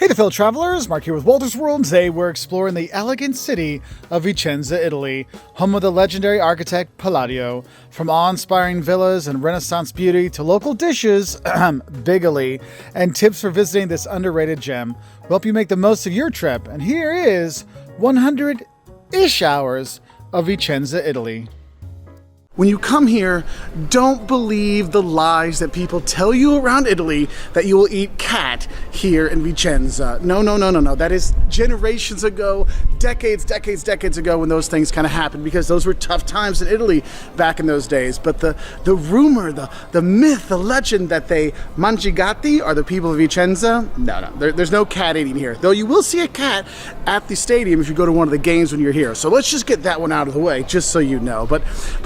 Hey, the fellow travelers, Mark here with Wolters World. Today we're exploring the elegant city of Vicenza, Italy, home of the legendary architect Palladio. From awe-inspiring villas and Renaissance beauty to local dishes, bigly, and tips for visiting this underrated gem, we'll help you make the most of your trip. And here is 100-ish hours of Vicenza, Italy. When you come here, don't believe the lies that people tell you around Italy that you will eat cat here in Vicenza. No. That is generations ago, decades ago when those things kind of happened, because those were tough times in Italy back in those days. But the rumor, the myth, the legend that they mangiati are the people of Vicenza, no. There's no cat eating here. Though you will see a cat at the stadium if you go to one of the games when you're here. So let's just get that one out of the way, just so you know. But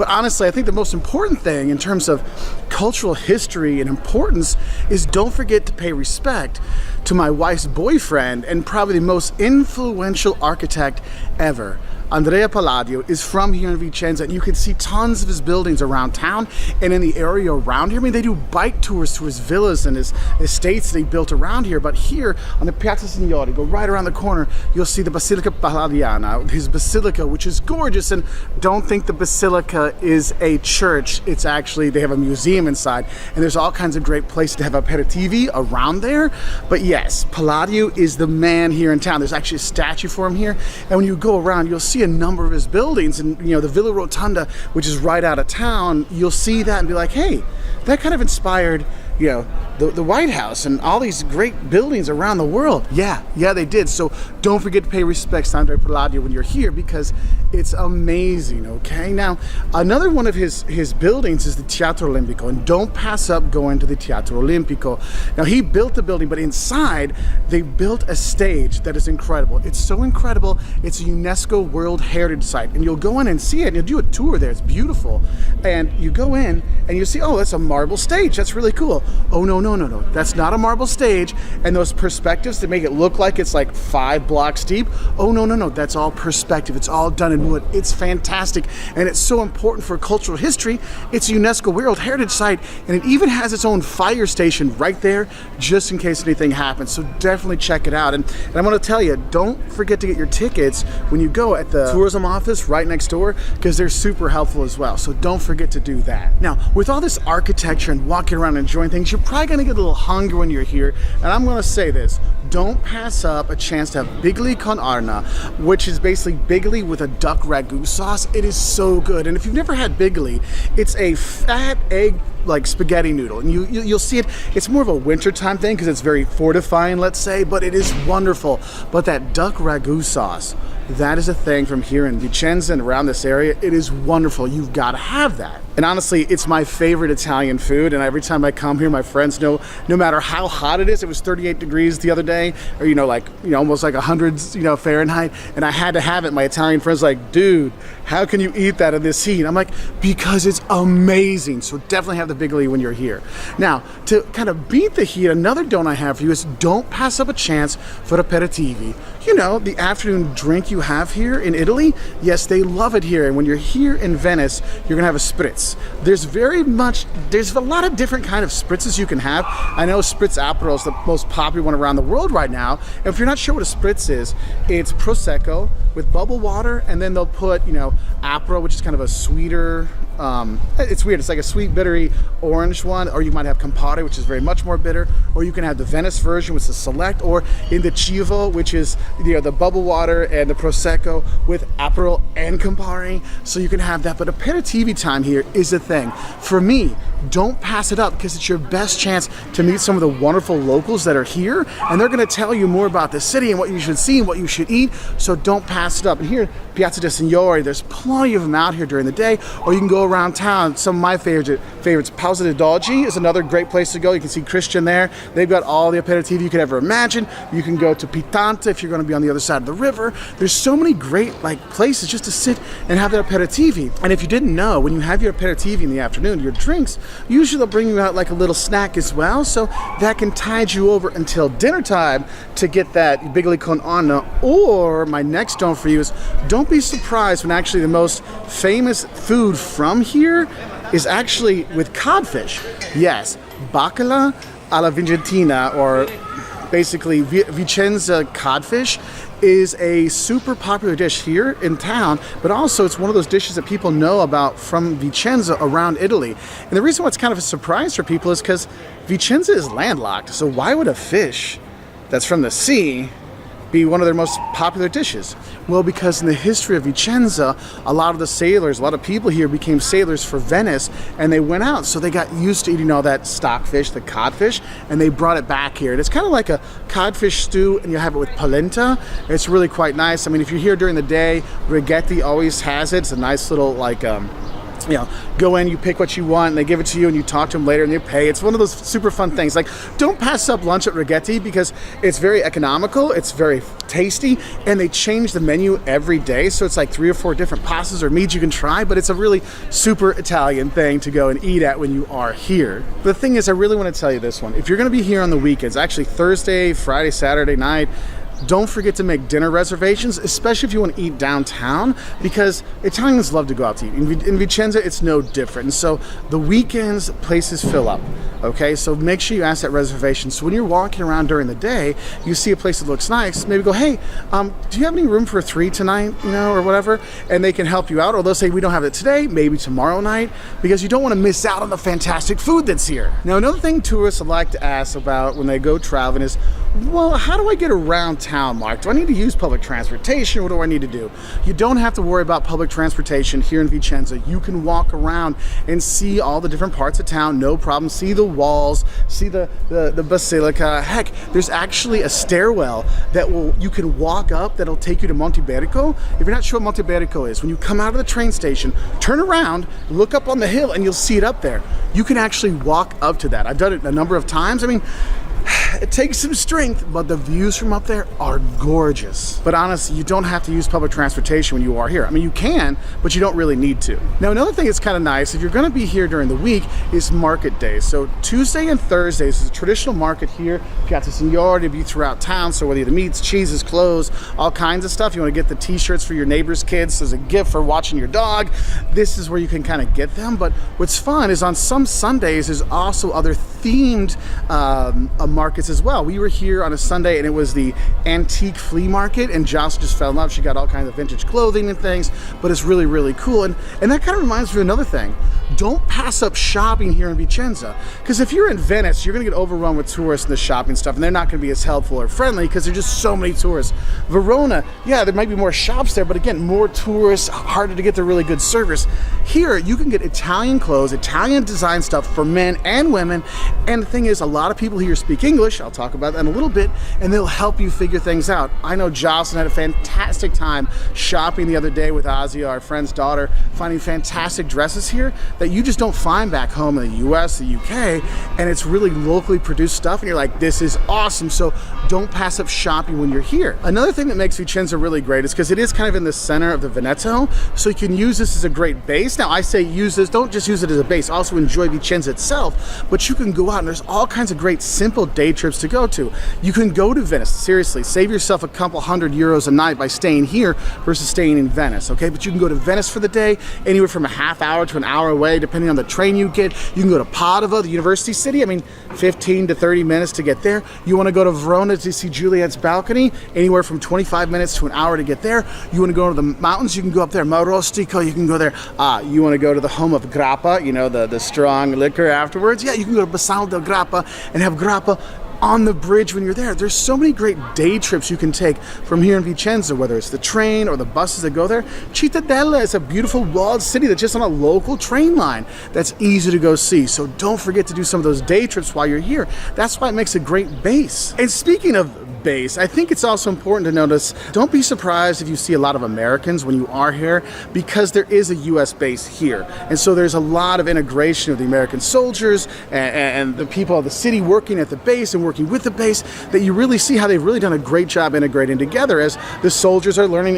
honestly, I think the most important thing in terms of cultural history and importance is don't forget to pay respect to my wife's boyfriend and probably the most influential architect ever. Andrea Palladio is from here in Vicenza, and you can see tons of his buildings around town and in the area around here. I mean, they do bike tours to his villas and his estates that he built around here. But here on the Piazza Signori, go right around the corner, you'll see the Basilica Palladiana, his basilica, which is gorgeous. And don't think the basilica is a church. It's actually, they have a museum inside, and there's all kinds of great places to have aperitivi around there. But yes, Palladio is the man here in town. There's actually a statue for him here, and when you go around, you'll see a number of his buildings, and the Villa Rotonda, which is right out of town, you'll see that and be like, hey, that kind of inspired the White House and all these great buildings around the world. Yeah, they did. So don't forget to pay respects to Andrea Palladio when you're here, because it's amazing, okay? Now, another one of his buildings is the Teatro Olimpico, and don't pass up going to the Teatro Olimpico. Now, he built the building, but inside, they built a stage that is incredible. It's so incredible, it's a UNESCO World Heritage Site, and you'll go in and see it, and you'll do a tour there. It's beautiful. And you go in, and you see, oh, that's a marble stage. That's really cool. Oh, no. That's not a marble stage. And those perspectives that make it look like it's like 5 blocks deep. Oh, no. That's all perspective. It's all done in wood. It's fantastic. And it's so important for cultural history. It's a UNESCO World Heritage Site. And it even has its own fire station right there, just in case anything happens. So definitely check it out. And I'm going to tell you, don't forget to get your tickets when you go at the tourism office right next door, because they're super helpful as well. So don't forget to do that. Now, with all this architecture and walking around and enjoying things, you're probably going to get a little hungry when you're here. And I'm going to say this, don't pass up a chance to have bigli con arna, which is basically bigli with a duck ragu sauce. It is so good. And if you've never had bigli, it's a fat egg like spaghetti noodle, and you'll see it. It's more of a wintertime thing because it's very fortifying, let's say, but it is wonderful. But that duck ragu sauce, that is a thing from here in Vicenza and around this area. It is wonderful. You've got to have that. And honestly, it's my favorite Italian food, and every time I come here, my friends know, no matter how hot it is, it was 38 degrees the other day, or almost like 100 Fahrenheit, and I had to have it. My Italian friends like, dude, how can you eat that in this heat? I'm like, because it's amazing. So definitely have the bigli when you're here. Now, to kind of beat the heat, another don't I have for you is don't pass up a chance for aperitivi. The afternoon drink you have here in Italy. Yes, they love it here. And when you're here in Venice, you're gonna have a spritz. There's a lot of different kind of spritzes you can have. I know Spritz Aperol is the most popular one around the world right now. And if you're not sure what a spritz is, it's Prosecco with bubble water, and then they'll put, Aperol, which is kind of a sweeter, it's weird. It's like a sweet, bittery orange one, or you might have Campari, which is very much more bitter, or you can have the Venice version, which is Select, or in the Chivo, which is the bubble water and the Prosecco with Aperol and Campari. So you can have that. But aperitivi time here is a thing. For me, don't pass it up, because it's your best chance to meet some of the wonderful locals that are here, and they're going to tell you more about the city and what you should see and what you should eat. So don't pass it up. And here, Piazza de Signori, there's plenty of them out here during the day, or you can go around town. Some of my favorites, Pausa de Doggi is another great place to go. You can see Christian there. They've got all the aperitivi you could ever imagine. You can go to Pitanta if you're going to be on the other side of the river. There's so many great places just to sit and have that aperitivi. And if you didn't know, when you have your aperitivi in the afternoon, your drinks, usually they'll bring you out like a little snack as well, so that can tide you over until dinner time to get that bigli con arna. Or my next don't for you is don't be surprised when actually the most famous food from here is actually with codfish. Yes, bacala alla Vincentina, or basically Vicenza codfish is a super popular dish here in town, but also it's one of those dishes that people know about from Vicenza around Italy. And the reason why it's kind of a surprise for people is because Vicenza is landlocked. So why would a fish that's from the sea be one of their most popular dishes? Well, because in the history of Vicenza, a lot of the sailors, a lot of people here became sailors for Venice, and they went out, so they got used to eating all that stockfish, the codfish, and they brought it back here. And it's kind of like a codfish stew, and you have it with polenta. It's really quite nice. I mean, if you're here during the day, Rigetti always has it. It's a nice little, like, you know, go in, you pick what you want, and they give it to you, and you talk to them later, and you pay. It's one of those super fun things. Like, don't pass up lunch at Rigetti because it's very economical, it's very tasty, and they change the menu every day. So it's like 3 or 4 different pastas or meats you can try, but it's a really super Italian thing to go and eat at when you are here. The thing is, I really want to tell you this one. If you're going to be here on the weekends, actually Thursday, Friday, Saturday night, don't forget to make dinner reservations, especially if you want to eat downtown, because Italians love to go out to eat. In Vicenza, it's no different. And so the weekends, places fill up, okay? So make sure you ask that reservation. So when you're walking around during the day, you see a place that looks nice, maybe go, hey, do you have any room for 3 tonight, you know, or whatever? And they can help you out. Or they'll say, we don't have it today, maybe tomorrow night, because you don't want to miss out on the fantastic food that's here. Now, another thing tourists like to ask about when they go traveling is, well, how do I get around town, Mark? Do I need to use public transportation? What do I need to do? You don't have to worry about public transportation here in Vicenza. You can walk around and see all the different parts of town, no problem. See the walls, see the basilica. Heck, there's actually a stairwell that you can walk up that'll take you to Monte Berico. If you're not sure what Monte Berico is, when you come out of the train station, turn around, look up on the hill, and you'll see it up there. You can actually walk up to that. I've done it a number of times. I mean, it takes some strength, but the views from up there are gorgeous. But honestly, you don't have to use public transportation when you are here. I mean, you can, but you don't really need to. Now, another thing that's kind of nice, if you're going to be here during the week, is market days. So Tuesday and Thursdays is a traditional market here. Piazza Signore to be throughout town. So whether the meats, cheeses, clothes, all kinds of stuff. You want to get the t-shirts for your neighbor's kids as a gift for watching your dog. This is where you can kind of get them. But what's fun is on some Sundays, there's also other themed markets as well. We were here on a Sunday and it was the antique flea market, and Joss just fell in love. She got all kinds of vintage clothing and things, but it's really, really cool. And that kind of reminds me of another thing. Don't pass up shopping here in Vicenza, because if you're in Venice, you're going to get overrun with tourists and the shopping stuff, and they're not going to be as helpful or friendly because there's just so many tourists. Verona, yeah, there might be more shops there, but again, more tourists, harder to get the really good service. Here, you can get Italian clothes, Italian design stuff for men and women, and the thing is, a lot of people here speak English. I'll talk about that in a little bit, and they'll help you figure things out. I know Jocelyn had a fantastic time shopping the other day with Asia, our friend's daughter, finding fantastic dresses here that you just don't find back home in the US, the UK, and it's really locally produced stuff, and you're like, this is awesome. So don't pass up shopping when you're here. Another thing that makes Vicenza really great is because it is kind of in the center of the Veneto, so you can use this as a great base. Now, I say use this, don't just use it as a base, also enjoy Vicenza itself, but you can go out and there's all kinds of great simple day trips to go to. You can go to Venice, seriously, save yourself a couple €100 a night by staying here versus staying in Venice, okay? But you can go to Venice for the day, anywhere from a half hour to an hour away, depending on the train you get. You can go to Padua, the university city, 15 to 30 minutes to get there. You want to go to Verona to see Juliet's balcony, anywhere from 25 minutes to an hour to get there. You want to go to the mountains, you can go up there, Maurostico, you can go there. You want to go to the home of grappa, you know, the strong liquor afterwards. Yeah, you can go to Bassano del Grappa and have grappa on the bridge when you're there. There's so many great day trips you can take from here in Vicenza, whether it's the train or the buses that go there. Cittadella is a beautiful walled city that's just on a local train line that's easy to go see. So don't forget to do some of those day trips while you're here. That's why it makes a great base. And speaking of base, I think it's also important to notice, don't be surprised if you see a lot of Americans when you are here, because there is a US base here. And so there's a lot of integration of the American soldiers and the people of the city working at the base and working with the base, that you really see how they've really done a great job integrating together as the soldiers are learning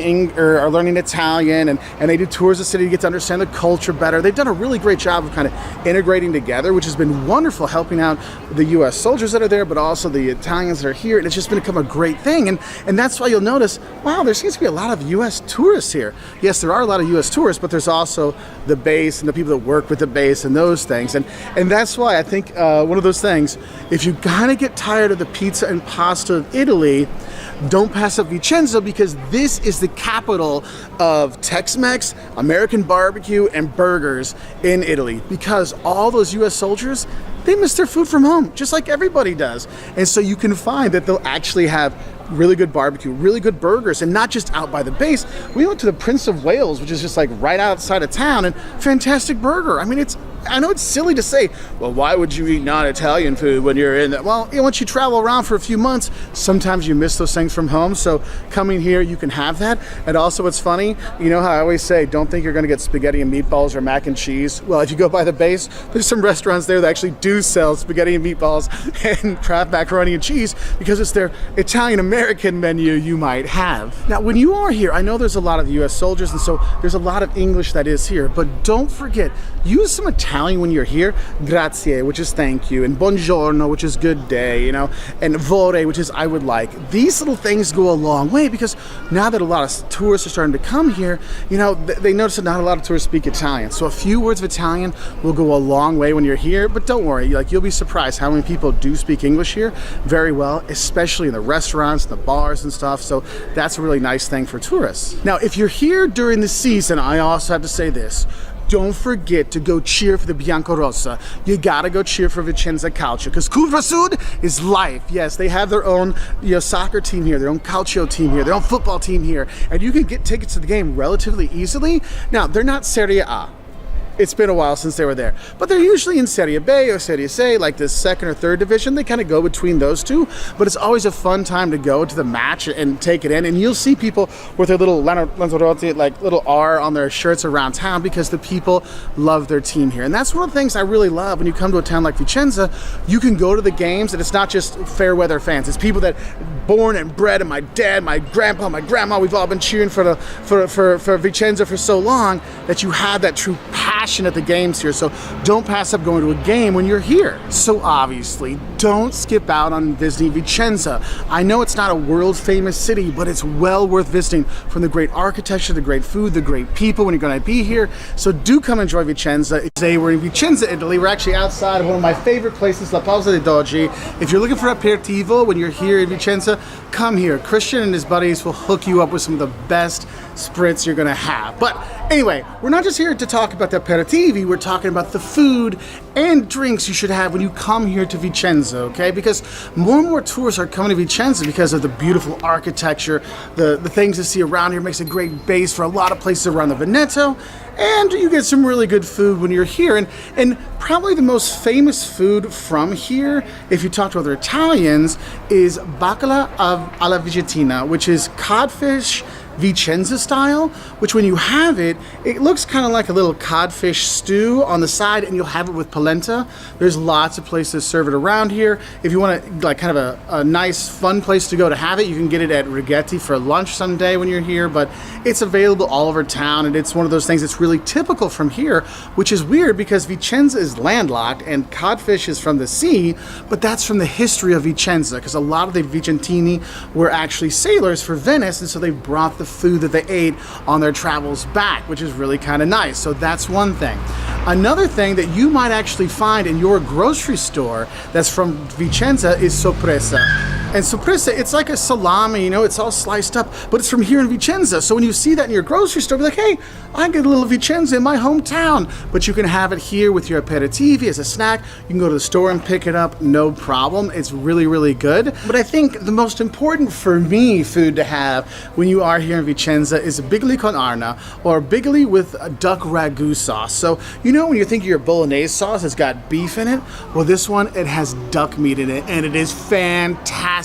Italian and they do tours of the city to get to understand the culture better. They've done a really great job of kind of integrating together, which has been wonderful, helping out the US soldiers that are there, but also the Italians that are here. And it's just been a become a great thing. And that's why you'll notice, wow, there seems to be a lot of U.S. tourists here. Yes, there are a lot of U.S. tourists, but there's also the base and the people that work with the base and those things. And that's why I think one of those things, if you kind of get tired of the pizza and pasta of Italy, don't pass up Vicenza, because this is the capital of Tex-Mex, American barbecue, and burgers in Italy. Because all those U.S. soldiers, they miss their food from home, just like everybody does. And so you can find that they'll actually have really good barbecue, really good burgers, and not just out by the base. We went to the Prince of Wales, which is just like right outside of town, and fantastic burger. I mean, I know it's silly to say, well, why would you eat non-Italian food when you're in that? Well, once you travel around for a few months, sometimes you miss those things from home. So coming here, you can have that. And also, it's funny, you know how I always say, don't think you're going to get spaghetti and meatballs or mac and cheese. Well, if you go by the base, there's some restaurants there that actually do sell spaghetti and meatballs and Kraft macaroni and cheese, because it's their Italian-American menu you might have. Now, when you are here, I know there's a lot of U.S. soldiers, and so there's a lot of English that is here, but don't forget, use some Italian when you're here. Grazie, which is thank you, and buongiorno, which is good day, you know, and vorrei, which is I would like. These little things go a long way, because now that a lot of tourists are starting to come here, you know, they notice that not a lot of tourists speak Italian. So a few words of Italian will go a long way when you're here, but don't worry, like, you'll be surprised how many people do speak English here very well, especially in the restaurants, the bars and stuff. So that's a really nice thing for tourists. Now, if you're here during the season, I also have to say this. Don't forget to go cheer for the Biancorossa. You gotta go cheer for Vicenza Calcio, because Curva Sud is life. Yes, they have their own soccer team here, their own calcio team here, their own football team here, and you can get tickets to the game relatively easily. Now, they're not Serie A. It's been a while since they were there, but they're usually in Serie B or Serie C, like the second or third division. They kind of go between those two, but it's always a fun time to go to the match and take it in. And you'll see people with their little Lanzarote, like little R on their shirts around town, because the people love their team here. And that's one of the things I really love when you come to a town like Vicenza. You can go to the games, and it's not just fair weather fans. It's people that born and bred, and my dad, my grandpa, my grandma, we've all been cheering for Vicenza for so long, that you have that true passion at the games here. So don't pass up going to a game when you're here. So obviously, don't skip out on visiting Vicenza. I know it's not a world famous city, but it's well worth visiting, from the great architecture, the great food, the great people when you're going to be here. So do come enjoy Vicenza. Today we're in Vicenza, Italy. We're actually outside of one of my favorite places, La Pausa di Dogi. If you're looking for Aperitivo when you're here in Vicenza, come here. Christian and his buddies will hook you up with some of the best spritz you're going to have. But anyway, we're not just here to talk about the aperitivi, we're talking about the food and drinks you should have when you come here to Vicenza, okay? Because more and more tourists are coming to Vicenza because of the beautiful architecture, the things to see around here. Makes a great base for a lot of places around the Veneto, and you get some really good food when you're here. And probably the most famous food from here, if you talk to other Italians, is bacala alla vicentina, which is codfish Vicenza style, which when you have it, it looks kind of like a little codfish stew on the side, and you'll have it with polenta. There's lots of places to serve it around here. If you want to, like, kind of a nice, fun place to go to have it, you can get it at Righetti for lunch someday when you're here, but it's available all over town, and it's one of those things that's really typical from here, which is weird because Vicenza is landlocked and codfish is from the sea, but that's from the history of Vicenza, because a lot of the Vicentini were actually sailors for Venice, and so they brought the food that they ate on their travels back, which is really kind of nice. So that's one thing. Another thing that you might actually find in your grocery store that's from Vicenza is sorpresa. And sorpresa, it's like a salami, you know, it's all sliced up, but it's from here in Vicenza. So when you see that in your grocery store, be like, hey, I get a little Vicenza in my hometown. But you can have it here with your aperitivi as a snack. You can go to the store and pick it up, no problem. It's really, really good. But I think the most important for me food to have when you are here in Vicenza is bigli con arna, or bigli with a duck ragu sauce. So, you know, when you think of your bolognese sauce, it's got beef in it. Well, this one, it has duck meat in it, and it is fantastic.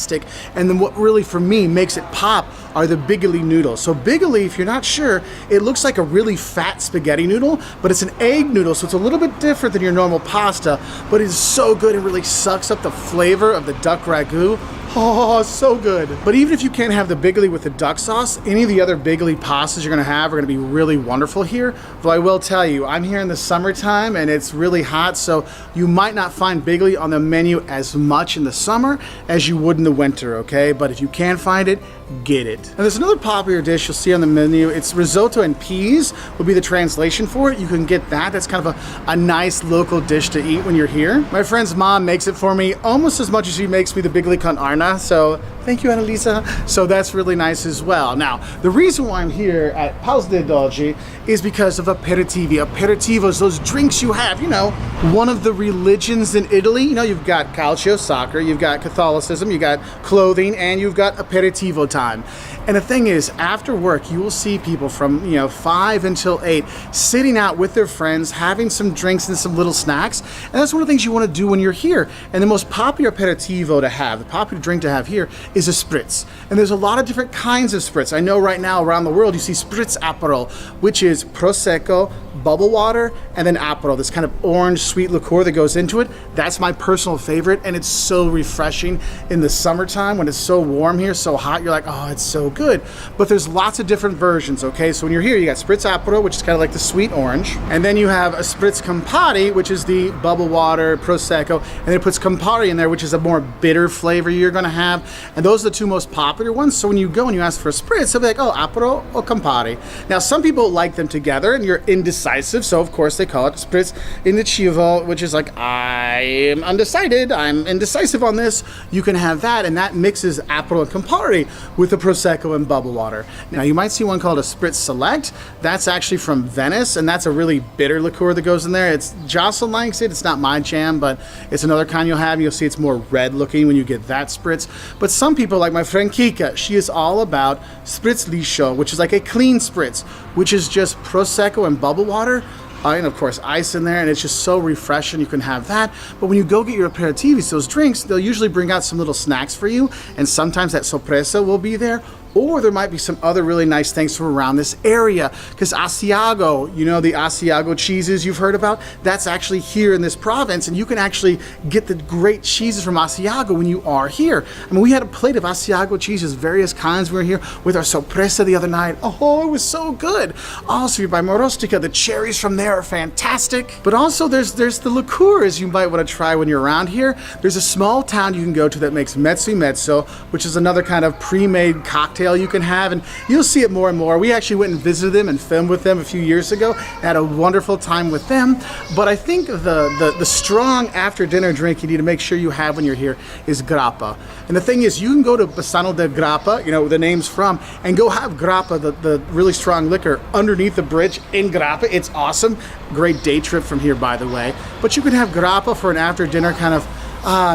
And then what really, for me, makes it pop are the bigli noodles. So bigli, if you're not sure, it looks like a really fat spaghetti noodle, but it's an egg noodle, so it's a little bit different than your normal pasta, but it's so good. It really sucks up the flavor of the duck ragu. Oh, so good. But even if you can't have the bigly with the duck sauce, any of the other bigly pastas you're gonna have are gonna be really wonderful here. Though I will tell you, I'm here in the summertime and it's really hot, so you might not find bigly on the menu as much in the summer as you would in the winter, okay? But if you can find it, get it. And there's another popular dish you'll see on the menu. It's risotto and peas would be the translation for it. You can get that. That's kind of a nice local dish to eat when you're here. My friend's mom makes it for me almost as much as she makes me the bigly con arna, so thank you, Annalisa. So that's really nice as well. Now, the reason why I'm here at Pausa dei Dolci is because of aperitivi. Aperitivos, those drinks you have, you know, one of the religions in Italy. You know, you've got calcio, soccer, you've got Catholicism, you've got clothing, and you've got aperitivo time. And the thing is, after work, you will see people from, 5 until 8 sitting out with their friends, having some drinks and some little snacks. And that's one of the things you want to do when you're here. And the most popular aperitivo to have, the popular drink to have here is a spritz. And there's a lot of different kinds of spritz. I know right now around the world, you see spritz aperol, which is prosecco, bubble water, and then aperol, this kind of orange sweet liqueur that goes into it. That's my personal favorite, and it's so refreshing in the summertime when it's so warm here, so hot, you're like, oh, it's so good. But there's lots of different versions, okay? So when you're here, you got spritz aperol, which is kind of like the sweet orange, and then you have a spritz Campari, which is the bubble water, prosecco, and then it puts Campari in there, which is a more bitter flavor you're gonna have, and those are the two most popular ones. So when you go and you ask for a spritz, they'll be like, oh, aperol or Campari. Now, some people like them together, and you're indecisive, so of course they call it spritz indeciso, which is like, I'm undecided, I'm indecisive on this. You can have that, and that mixes aperol and Campari with the prosecco and bubble water. Now, you might see one called a spritz select. That's actually from Venice, and that's a really bitter liqueur that goes in there. It's Jocelyn likes it. It's not my jam, but it's another kind you'll have. You'll see it's more red looking when you get that spritz. But some people, like my friend Kika, she is all about spritz liscio, which is like a clean spritz, which is just prosecco and bubble water. And of course ice in there, and it's just so refreshing. You can have that. But when you go get your aperitivs, those drinks, they'll usually bring out some little snacks for you, and sometimes that sorpresa will be there, or there might be some other really nice things from around this area. Because Asiago, you know, the Asiago cheeses you've heard about, that's actually here in this province, and you can actually get the great cheeses from Asiago when you are here. I mean, we had a plate of Asiago cheeses, various kinds. We were here with our sorpresa the other night. Oh, it was so good. Also, you're by Morostica, the cherries from there are fantastic. But also there's the liqueurs you might want to try when you're around here. There's a small town you can go to that makes mezzo, which is another kind of pre-made cocktail you can have, and you'll see it more and more. We actually went and visited them and filmed with them a few years ago, had a wonderful time with them. But I think the strong after dinner drink you need to make sure you have when you're here is grappa. And the thing is, you can go to Bassano del Grappa, you know where the name's from, and go have grappa, the really strong liquor, underneath the bridge in grappa. It's awesome. Great day trip from here, by the way. But you can have grappa for an after dinner kind of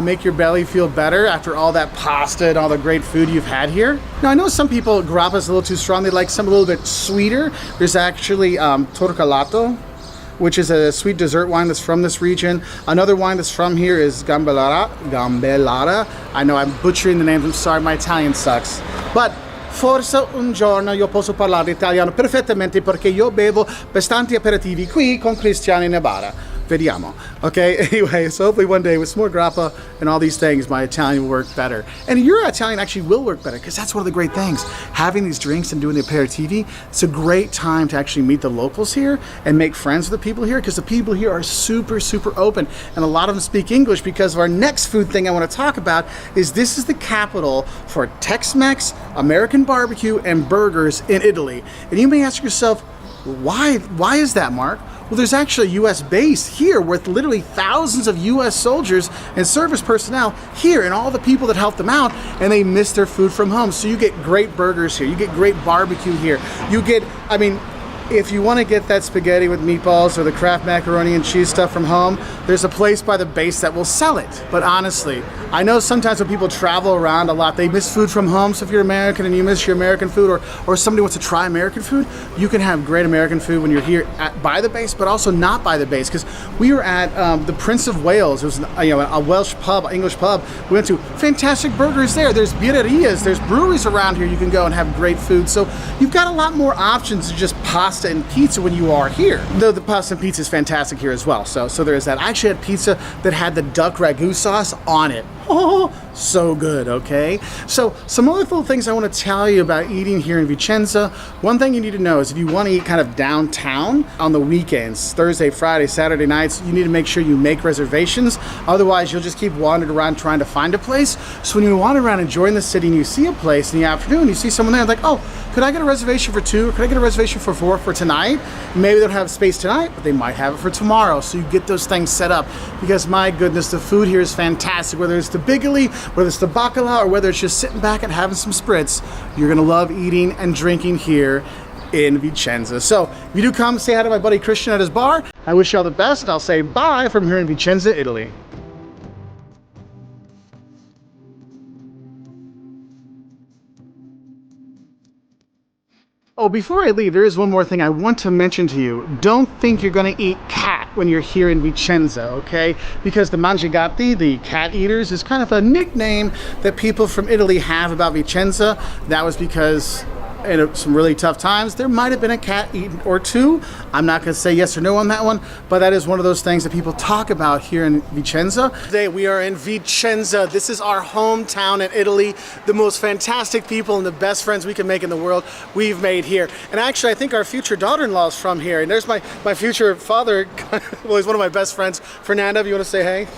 make your belly feel better after all that pasta and all the great food you've had here. Now, I know some people, grappa is a little too strong. They like some a little bit sweeter. There's actually torcalato, which is a sweet dessert wine that's from this region. Another wine that's from here is Gambellata. I know I'm butchering the names. I'm sorry, my Italian sucks. But forse un giorno io posso parlare italiano perfettamente perché io bevo bastanti aperitivi qui con Cristiano in Ibarra. Vediamo. Okay, anyway, so hopefully one day with some more grappa and all these things, my Italian will work better. And your Italian actually will work better, because that's one of the great things. Having these drinks and doing the aperitivi, it's a great time to actually meet the locals here and make friends with the people here, because the people here are super, super open. And a lot of them speak English, because of our next food thing I want to talk about is this is the capital for Tex-Mex, American barbecue, and burgers in Italy. And you may ask yourself, why is that, Mark? Well, there's actually a U.S. base here with literally thousands of U.S. soldiers and service personnel here, and all the people that help them out, and they miss their food from home. So you get great burgers here. You get great barbecue here. You get, I mean, if you want to get that spaghetti with meatballs or the Kraft macaroni and cheese stuff from home, there's a place by the base that will sell it. But honestly, I know sometimes when people travel around a lot, they miss food from home. So if you're American and you miss your American food, or somebody wants to try American food, you can have great American food when you're here by the base, but also not by the base. Because we were at the Prince of Wales. It was a Welsh pub, English pub. We went to fantastic burgers there. There's birrerias, there's breweries around here you can go and have great food. So you've got a lot more options than just pasta and pizza when you are here. Though the pasta and pizza is fantastic here as well. So there is that. I actually had pizza that had the duck ragu sauce on it. Oh, so good, okay? So some other little things I want to tell you about eating here in Vicenza. One thing you need to know is if you want to eat kind of downtown on the weekends, Thursday, Friday, Saturday nights, you need to make sure you make reservations. Otherwise, you'll just keep wandering around trying to find a place. So when you wander around enjoying the city and you see a place in the afternoon, you see someone there, like, oh, could I get a reservation for 2? Or could I get a reservation for 4 for tonight? Maybe they don't have space tonight, but they might have it for tomorrow. So you get those things set up because my goodness, the food here is fantastic. Whether it's the bigoli, whether it's the bacala, or whether it's just sitting back and having some spritz, you're gonna love eating and drinking here in Vicenza. So if you do come, say hi to my buddy Christian at his bar. I wish you all the best, and I'll say bye from here in Vicenza, Italy. Oh, before I leave, there is one more thing I want to mention to you. Don't think you're gonna eat cat when you're here in Vicenza, okay? Because the mangiagatti, the cat eaters, is kind of a nickname that people from Italy have about Vicenza. That was because in some really tough times, there might have been a cat eaten or two. I'm not gonna say yes or no on that one, but that is one of those things that people talk about here in Vicenza. Today we are in Vicenza. This is our hometown in Italy. The most fantastic people and the best friends we can make in the world, we've made here. And actually, I think our future daughter-in-law is from here. And there's my future father, well, he's one of my best friends. Fernanda, you wanna say hey?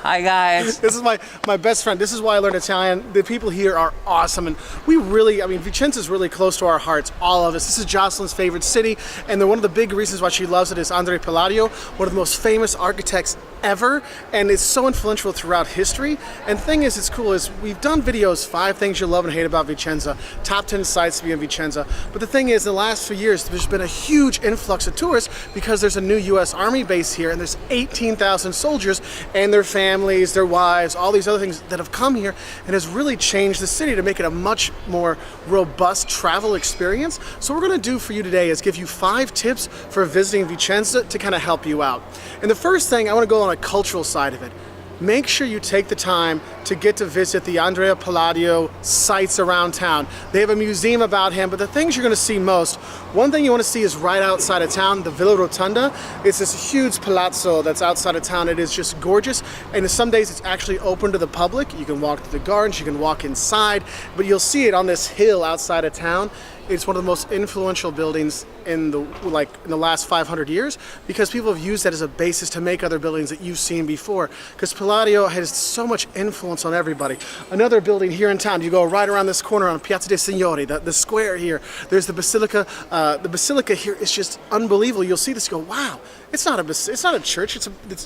Hi guys. This is my best friend. This is why I learned Italian. The people here are awesome, and we really, I mean, Vicenza is really close to our hearts, all of us. This is Jocelyn's favorite city, and one of the big reasons why she loves it is Andrea Palladio, one of the most famous architects ever, and it's so influential throughout history. And the thing is, it's cool, is we've done videos, 5 things you love and hate about Vicenza, top 10 sites to be in Vicenza. But the thing is, in the last few years, there's been a huge influx of tourists because there's a new US Army base here, and there's 18,000 soldiers and their families, their wives, all these other things that have come here and has really changed the city to make it a much more robust travel experience. So what we're gonna do for you today is give you 5 tips for visiting Vicenza to kind of help you out. And the first thing, I wanna go on a cultural side of it. Make sure you take the time to get to visit the Andrea Palladio sites around town. They have a museum about him, but the things you're gonna see most, one thing you wanna see is right outside of town, the Villa Rotonda. It's this huge palazzo that's outside of town. It is just gorgeous, and some days it's actually open to the public. You can walk through the gardens, you can walk inside, but you'll see it on this hill outside of town. It's one of the most influential buildings in the last 500 years because people have used that as a basis to make other buildings that you've seen before. Because Palladio has so much influence on everybody. Another building here in town, you go right around this corner on Piazza dei Signori, the square here. There's the Basilica. The Basilica here is just unbelievable. You'll see this, go, wow. It's not a church.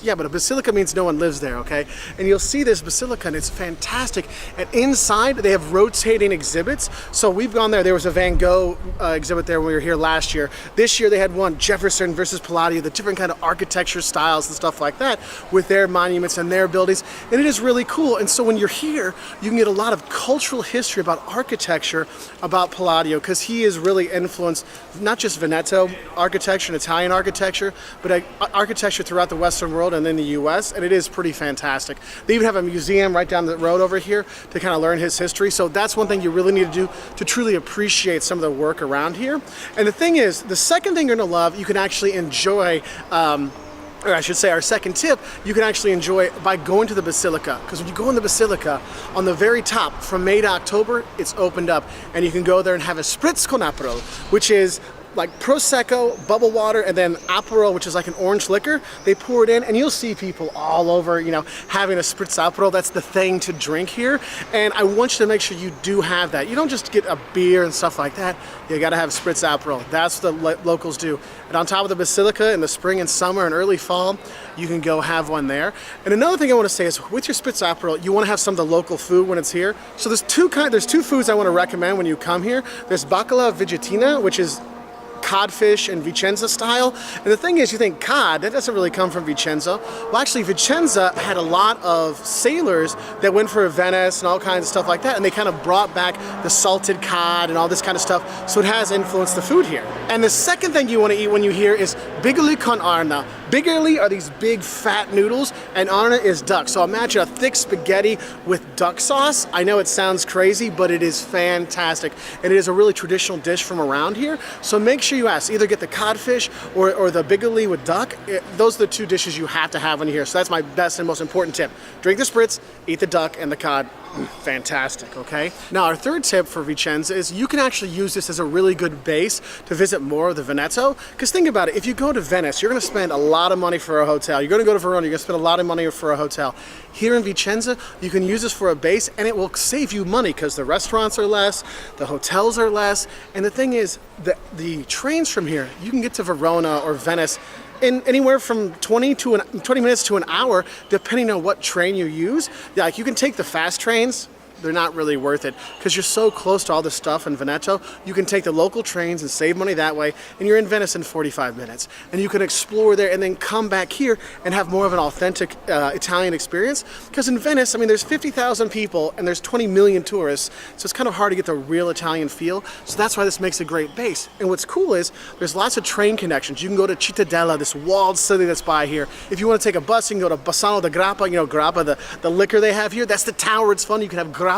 Yeah, but a basilica means no one lives there, okay? And you'll see this basilica, and it's fantastic. And inside, they have rotating exhibits. So we've gone there. There was a Van Gogh exhibit there when we were here last year. This year, they had one, Jefferson versus Palladio, the different kind of architecture styles and stuff like that with their monuments and their buildings. And it is really cool. And so when you're here, you can get a lot of cultural history about architecture, about Palladio, because he has really influenced not just Veneto architecture and Italian architecture, but architecture throughout the Western world and in the US, and it is pretty fantastic. They even have a museum right down the road over here to kind of learn his history, so that's one thing you really need to do to truly appreciate some of the work around here. And the thing is, the second thing you're gonna love, you can actually enjoy, or I should say our second tip, you can actually enjoy by going to the Basilica. Because when you go in the Basilica, on the very top, from May to October, it's opened up, and you can go there and have a spritz con Aperol, which is like Prosecco, bubble water, and then Aperol, which is like an orange liquor. They pour it in, and you'll see people all over, you know, having a spritz Aperol. That's the thing to drink here, and I want you to make sure you do have that. You don't just get a beer and stuff like that. You gotta have spritz Aperol. That's what the locals do. And on top of the Basilica, in the spring and summer and early fall, you can go have one there. And another thing I want to say is, with your spritz Aperol, you want to have some of the local food when it's here. So there's two foods I want to recommend when you come here. There's bacala vigettina, which is codfish and Vicenza style. And the thing is, you think cod, that doesn't really come from Vicenza. Well, actually, Vicenza had a lot of sailors that went for Venice and all kinds of stuff like that, and they kind of brought back the salted cod and all this kind of stuff, so it has influenced the food here. And the second thing you want to eat when you're here is Bigoli con arna. Bigoli are these big fat noodles, and arna is duck. So imagine a thick spaghetti with duck sauce. I know it sounds crazy, but it is fantastic. And it is a really traditional dish from around here. So make sure you ask, either get the codfish or the bigoli with duck. Those are the two dishes you have to have when you're here. So that's my best and most important tip. Drink the spritz, eat the duck and the cod. Fantastic, okay? Now our third tip for Vicenza is you can actually use this as a really good base to visit more of the Veneto. Because think about it, if you go to Venice, you're gonna spend a lot of money for a hotel. You're gonna go to Verona, you're gonna spend a lot of money for a hotel. Here in Vicenza, you can use this for a base and it will save you money because the restaurants are less, the hotels are less, and the thing is, the trains from here, you can get to Verona or Venice in anywhere from 20 minutes to an hour, depending on what train you use. Like you can take the fast trains. They're not really worth it because you're so close to all this stuff in Veneto. You can take the local trains and save money that way, and you're in Venice in 45 minutes. And you can explore there and then come back here and have more of an authentic Italian experience. Because in Venice, I mean, there's 50,000 people and there's 20 million tourists, so it's kind of hard to get the real Italian feel. So that's why this makes a great base. And what's cool is there's lots of train connections. You can go to Cittadella, this walled city that's by here. If you want to take a bus, you can go to Bassano de Grappa, you know, Grappa, the liquor they have here. That's the tower, it's fun. You can have Grappa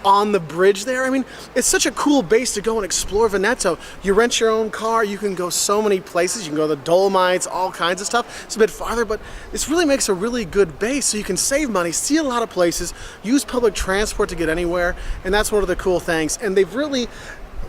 on the bridge there. I mean, it's such a cool base to go and explore Veneto. You rent your own car, you can go so many places. You can go to the Dolomites, all kinds of stuff. It's a bit farther, but this really makes a really good base so you can save money, see a lot of places, use public transport to get anywhere, and that's one of the cool things. And they've really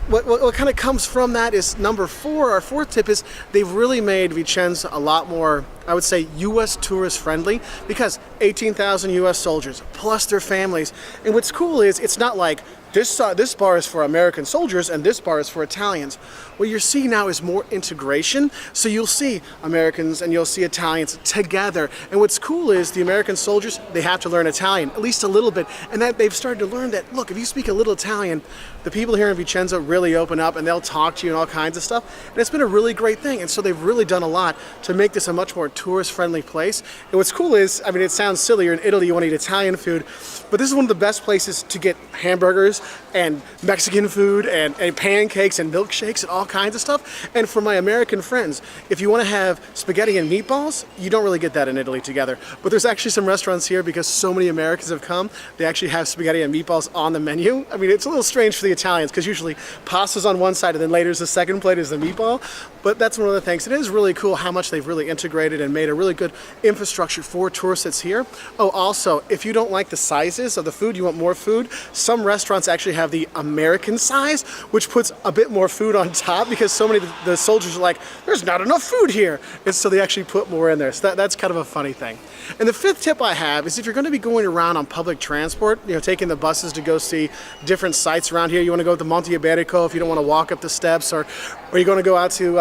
what kind of comes from that is number four. Our fourth tip is they've really made Vicenza a lot more, I would say, U.S. tourist friendly, because 18,000 U.S. soldiers plus their families. And what's cool is it's not like this bar is for American soldiers and this bar is for Italians. What you're seeing now is more integration. So you'll see Americans and you'll see Italians together. And what's cool is the American soldiers, they have to learn Italian, at least a little bit. And that they've started to learn that, look, if you speak a little Italian, the people here in Vicenza really open up and they'll talk to you and all kinds of stuff. And it's been a really great thing. And so they've really done a lot to make this a much more tourist-friendly place. And what's cool is, I mean, it sounds silly, you're in Italy, you want to eat Italian food, but this is one of the best places to get hamburgers and Mexican food and pancakes and milkshakes and all kinds of stuff. And for my American friends, if you want to have spaghetti and meatballs, you don't really get that in Italy together. But there's actually some restaurants here, because so many Americans have come, they actually have spaghetti and meatballs on the menu. I mean, it's a little strange for the Italians because usually pasta's on one side and then later is the second plate is the meatball. But that's one of the things. It is really cool how much they've really integrated and made a really good infrastructure for tourists that's here. Oh, also, if you don't like the sizes of the food, you want more food, some restaurants actually have the American size, which puts a bit more food on top, because so many of the soldiers are like, there's not enough food here. And so they actually put more in there. So that's kind of a funny thing. And the fifth tip I have is if you're going to be going around on public transport, you know, taking the buses to go see different sites around here, you want to go to Monte Aperitivo if you don't want to walk up the steps, or you're going to go out to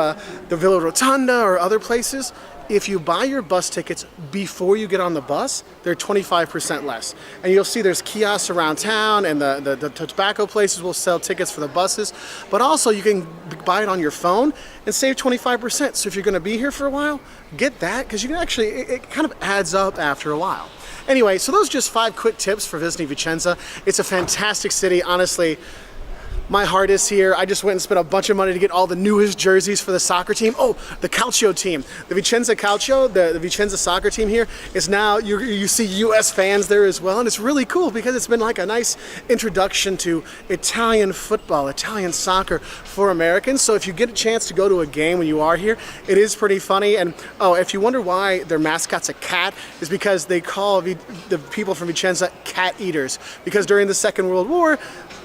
the Villa Rotonda or other places. If you buy your bus tickets before you get on the bus, they're 25% less. And you'll see there's kiosks around town, and the tobacco places will sell tickets for the buses. But also you can buy it on your phone and save 25%. So if you're going to be here for a while, get that, because you can actually, it kind of adds up after a while. Anyway, so those are just 5 quick tips for visiting Vicenza. It's a fantastic city, honestly. My heart is here. I just went and spent a bunch of money to get all the newest jerseys for the soccer team. Oh, the Calcio team. The Vicenza Calcio, the Vicenza soccer team here is now, you see US fans there as well. And it's really cool because it's been like a nice introduction to Italian football, Italian soccer for Americans. So if you get a chance to go to a game when you are here, it is pretty funny. And oh, if you wonder why their mascot's a cat, is because they call the people from Vicenza cat eaters. Because during the Second World War,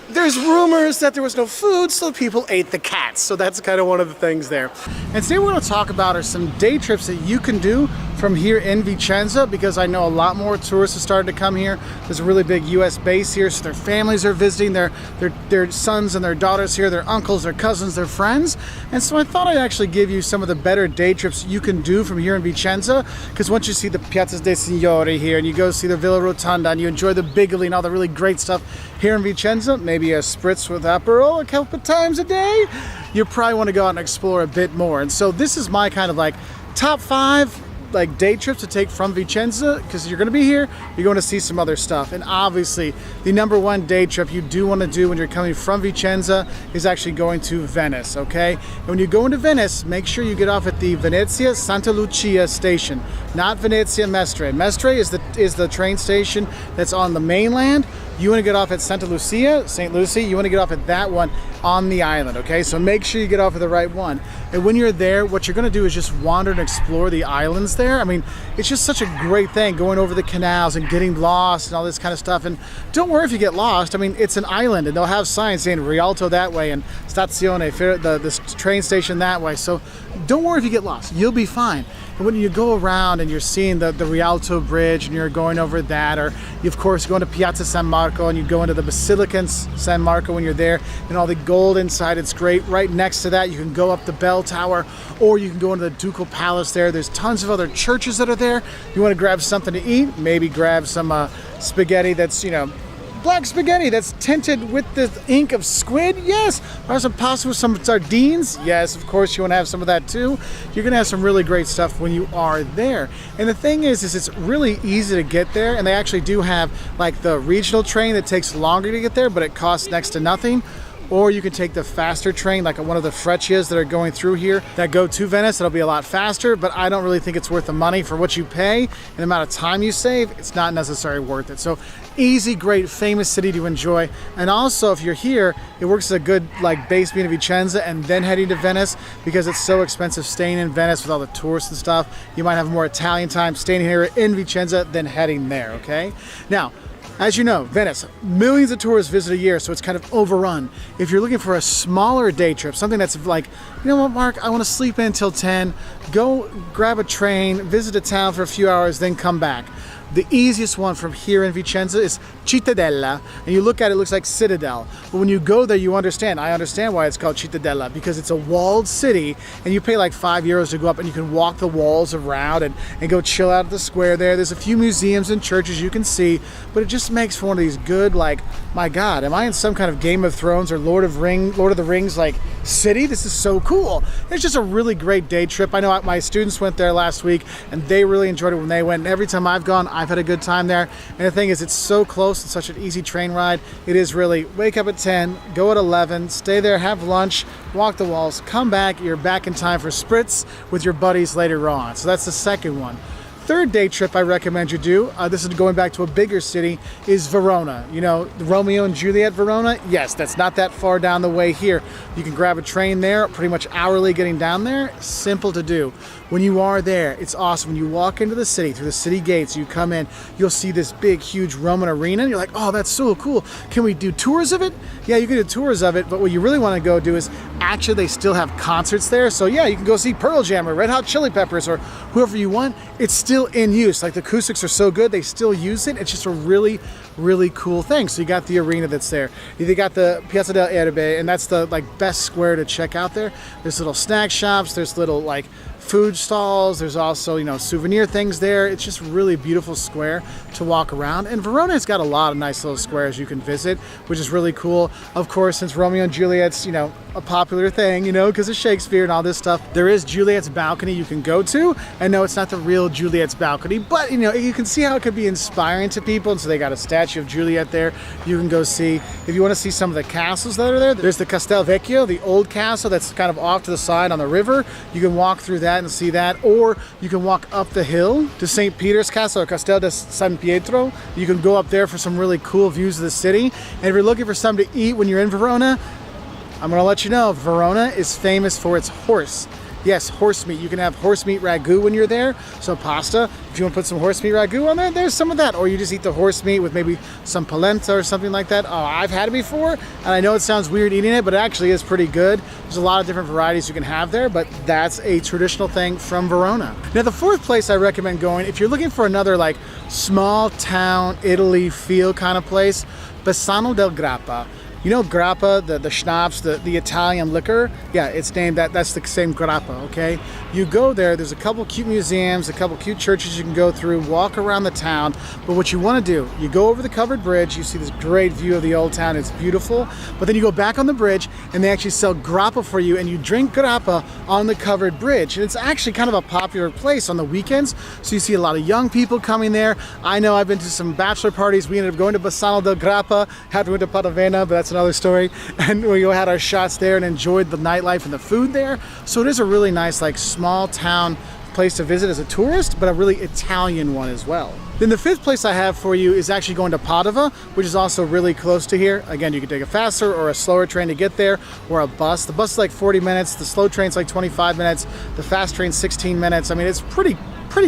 there's rumors that there was no food, so people ate the cats. So that's kind of one of the things there. And today we're going to talk about are some day trips that you can do from here in Vicenza, because I know a lot more tourists have started to come here. There's a really big US base here, so their families are visiting, their sons and their daughters here, their uncles, their cousins, their friends. And so I thought I'd actually give you some of the better day trips you can do from here in Vicenza, because once you see the Piazza dei Signori here, and you go see the Villa Rotonda, and you enjoy the Bigoli and all the really great stuff here in Vicenza, maybe a spritz with Aperol a couple of times a day, you probably want to go out and explore a bit more. And so this is my kind of like top 5 like day trips to take from Vicenza, because you're going to be here, you're going to see some other stuff. And obviously, the number one day trip you do want to do when you're coming from Vicenza is actually going to Venice, okay? And when you go into Venice, make sure you get off at the Venezia Santa Lucia station, not Venezia Mestre. Mestre is the train station that's on the mainland. You want to get off at Santa Lucia, St. Lucie, you want to get off at that one on the island, okay? So make sure you get off at the right one. And when you're there, what you're going to do is just wander and explore the islands there. I mean, it's just such a great thing, going over the canals and getting lost and all this kind of stuff. And don't worry if you get lost. I mean, it's an island, and they'll have signs saying Rialto that way and Stazione, the train station that way. So don't worry if you get lost. You'll be fine. And when you go around and you're seeing the Rialto Bridge and you're going over that, or you, of course, go into Piazza San Marco and you go into the Basilica San Marco when you're there, and all the gold inside, it's great. Right next to that, you can go up the bell tower, or you can go into the Ducal Palace there. There's tons of other churches that are there. You want to grab something to eat, maybe grab some spaghetti that's, black spaghetti that's tinted with the ink of squid, yes. Or some pasta with some sardines, yes, of course you want to have some of that too. You're gonna have some really great stuff when you are there. And the thing is it's really easy to get there, and they actually do have like the regional train that takes longer to get there, but it costs next to nothing. Or you can take the faster train, like one of the Freccias that are going through here that go to Venice. It'll be a lot faster, but I don't really think it's worth the money for what you pay and the amount of time you save. It's not necessarily worth it. So easy, great, famous city to enjoy. And also, if you're here, it works as a good like base being in Vicenza and then heading to Venice, because it's so expensive staying in Venice with all the tourists and stuff. You might have more Italian time staying here in Vicenza than heading there, okay? Now, as you know, Venice, millions of tourists visit a year, so it's kind of overrun. If you're looking for a smaller day trip, something that's like, you know what, Mark, I want to sleep in until 10, go grab a train, visit a town for a few hours, then come back. The easiest one from here in Vicenza is Cittadella, and you look at it, it looks like Citadel. But when you go there, you understand. I understand why it's called Cittadella, because it's a walled city, and you pay like €5 to go up, and you can walk the walls around and go chill out at the square there. There's a few museums and churches you can see, but it just makes for one of these good, like, my God, am I in some kind of Game of Thrones or Lord of the Rings like city? This is so cool. It's just a really great day trip. I know my students went there last week, and they really enjoyed it when they went. And every time I've gone, I've had a good time there. And the thing is, it's so close and such an easy train ride. It is really, wake up at 10, go at 11, stay there, have lunch, walk the walls, come back, you're back in time for spritz with your buddies later on. So that's the second one. Third day trip I recommend you do, this is going back to a bigger city, is Verona. You know, Romeo and Juliet Verona? Yes, that's not that far down the way here. You can grab a train there, pretty much hourly getting down there. Simple to do. When you are there, it's awesome. When you walk into the city, through the city gates, you come in, you'll see this big, huge Roman arena. And you're like, oh, that's so cool. Can we do tours of it? Yeah, you can do tours of it, but what you really want to go do is, actually they still have concerts there. So yeah, you can go see Pearl Jam or Red Hot Chili Peppers or whoever you want. It's still in use. Like, the acoustics are so good, they still use it. It's just a really, really cool thing. So you got the arena that's there. You got the Piazza del Erbe, and that's the best square to check out there. There's little snack shops, there's little food stalls, there's also souvenir things there. It's just really beautiful square to walk around, and Verona's got a lot of nice little squares you can visit, which is really cool. Of course, since Romeo and Juliet's a popular thing, because of Shakespeare and all this stuff, there is Juliet's balcony you can go to. And no, it's not the real Juliet's balcony, but you can see how it could be inspiring to people. And so they got a statue of Juliet there you can go see. If you want to see some of the castles that are there, there's the Castel Vecchio, the old castle that's kind of off to the side on the river. You can walk through that and see that, or you can walk up the hill to St. Peter's Castle, or Castel de San Pietro. You can go up there for some really cool views of the city. And if you're looking for something to eat when you're in Verona, I'm going to let you know, Verona is famous for its horse. Yes, horse meat. You can have horse meat ragu when you're there. So pasta, if you want to put some horse meat ragu on there, there's some of that. Or you just eat the horse meat with maybe some polenta or something like that. Oh, I've had it before, and I know it sounds weird eating it, but it actually is pretty good. There's a lot of different varieties you can have there, but that's a traditional thing from Verona. Now, the fourth place I recommend going, if you're looking for another small town Italy feel kind of place, Bassano del Grappa. You know grappa, the schnapps, the Italian liquor? Yeah, it's named that's the same grappa, okay? You go there, there's a couple cute museums, a couple cute churches you can go through, walk around the town, but what you want to do, you go over the covered bridge, you see this great view of the old town, it's beautiful, but then you go back on the bridge and they actually sell grappa for you and you drink grappa on the covered bridge. And it's actually kind of a popular place on the weekends, so you see a lot of young people coming there. I know I've been to some bachelor parties. We ended up going to Bassano del Grappa, had to went to Padua, but that's another story. And we had our shots there and enjoyed the nightlife and the food there. So it is a really nice, like, small town place to visit as a tourist, but a really Italian one as well. Then the fifth place I have for you is actually going to Padua, which is also really close to here. Again, you can take a faster or a slower train to get there, or a bus. The bus is like 40 minutes, the slow train's like 25 minutes, the fast train's 16 minutes. I mean, it's pretty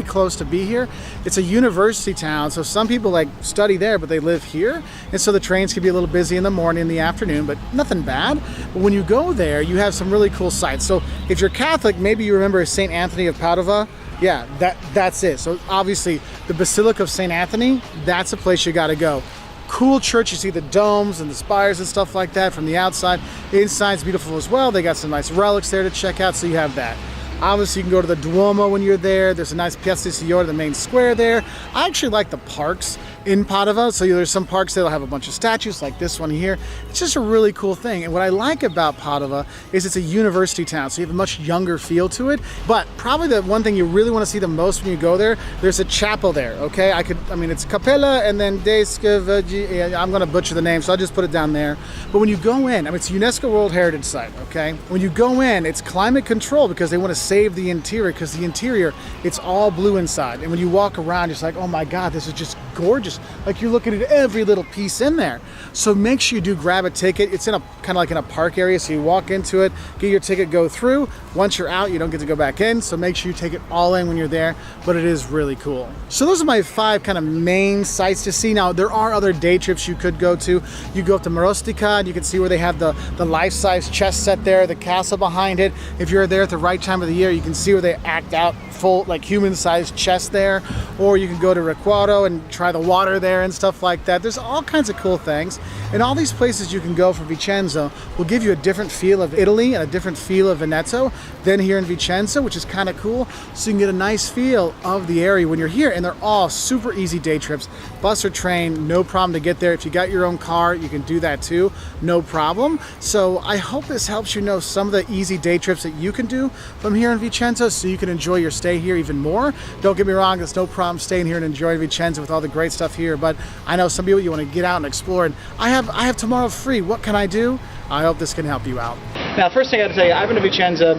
close to be here. It's a university town, so some people like study there, but they live here, and so the trains can be a little busy in the morning, in the afternoon, but nothing bad. But when you go there, you have some really cool sights. So if you're Catholic, maybe you remember St. Anthony of Padua. Yeah, that's it. So obviously the Basilica of St. Anthony, that's a place you got to go. Cool church, you see the domes and the spires and stuff like that from the outside. The inside's beautiful as well. They got some nice relics there to check out, so you have that. Obviously, you can go to the Duomo when you're there. There's a nice Piazza Signora, the main square there. I actually like the parks in Padua. So there's some parks that'll have a bunch of statues like this one here. It's just a really cool thing. And what I like about Padua is it's a university town, so you have a much younger feel to it. But probably the one thing you really want to see the most when you go there, there's a chapel there, okay? I mean, it's Capella and then I'm going to butcher the name, so I'll just put it down there. But when you go in, I mean, it's a UNESCO World Heritage Site, okay? When you go in, it's climate control because they want to save the interior, because the interior, it's all blue inside. And when you walk around, it's like, oh my God, this is just gorgeous. Like you're looking at every little piece in there. So make sure you do grab a ticket. It's in a kind of like in a park area, so you walk into it, get your ticket, go through. Once you're out, you don't get to go back in, so make sure you take it all in when you're there, but it is really cool. So those are my 5 kind of main sites to see. Now, there are other day trips you could go to. You go up to Marostica, and you can see where they have the life-size chess set there, the castle behind it. If you're there at the right time of the year, you can see where they act out full, like human-sized chess there. Or you can go to Requaro and try the water there and stuff like that. There's all kinds of cool things. And all these places you can go for Vicenza will give you a different feel of Italy and a different feel of Veneto than here in Vicenza, which is kind of cool. So you can get a nice feel of the area when you're here. And they're all super easy day trips. Bus or train, no problem to get there. If you got your own car, you can do that too, no problem. So I hope this helps you know some of the easy day trips that you can do from here in Vicenza, so you can enjoy your stay here even more. Don't get me wrong, there's no problem staying here and enjoying Vicenza with all the great stuff here, but I know some people, you want to get out and explore, and I have tomorrow free. What can I do? I hope this can help you out. Now, first thing I got to tell you, I've been to Vicenza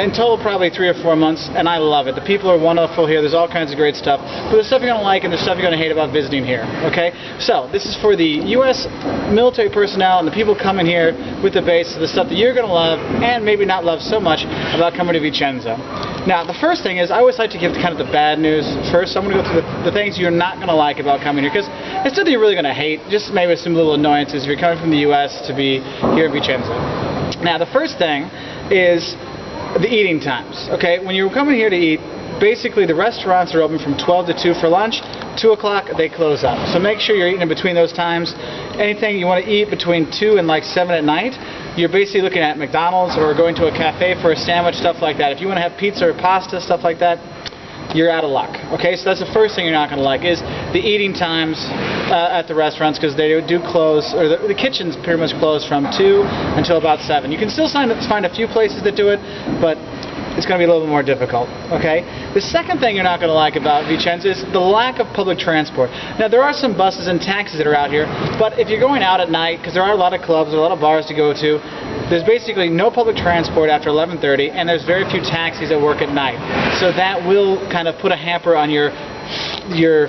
in total probably 3 or 4 months, and I love it. The people are wonderful here. There's all kinds of great stuff. But there's stuff you're going to like and there's stuff you're going to hate about visiting here, okay? So, this is for the U.S. military personnel and the people coming here with the base, the stuff that you're going to love and maybe not love so much about coming to Vicenza. Now, the first thing is, I always like to give kind of the bad news first. So I'm going to go through the things you're not going to like about coming here, because it's nothing you're really going to hate, just maybe some little annoyances if you're coming from the U.S. to be here in Vicenza. Now, the first thing is the eating times, okay? When you're coming here to eat, basically the restaurants are open from 12 to 2 for lunch. 2 o'clock, they close up. So make sure you're eating in between those times. Anything you want to eat between 2 and like 7 at night, you're basically looking at McDonald's or going to a cafe for a sandwich, stuff like that. If you want to have pizza or pasta, stuff like that, you're out of luck. Okay, so that's the first thing you're not going to like, is the eating times at the restaurants, because they do close, or the kitchen's pretty much closed from 2 until about 7. You can still find a few places that do it, but it's going to be a little bit more difficult, okay? The second thing you're not going to like about Vicenza is the lack of public transport. Now, there are some buses and taxis that are out here, but if you're going out at night, because there are a lot of clubs, a lot of bars to go to, there's basically no public transport after 11:30, and there's very few taxis that work at night. So that will kind of put a hamper on your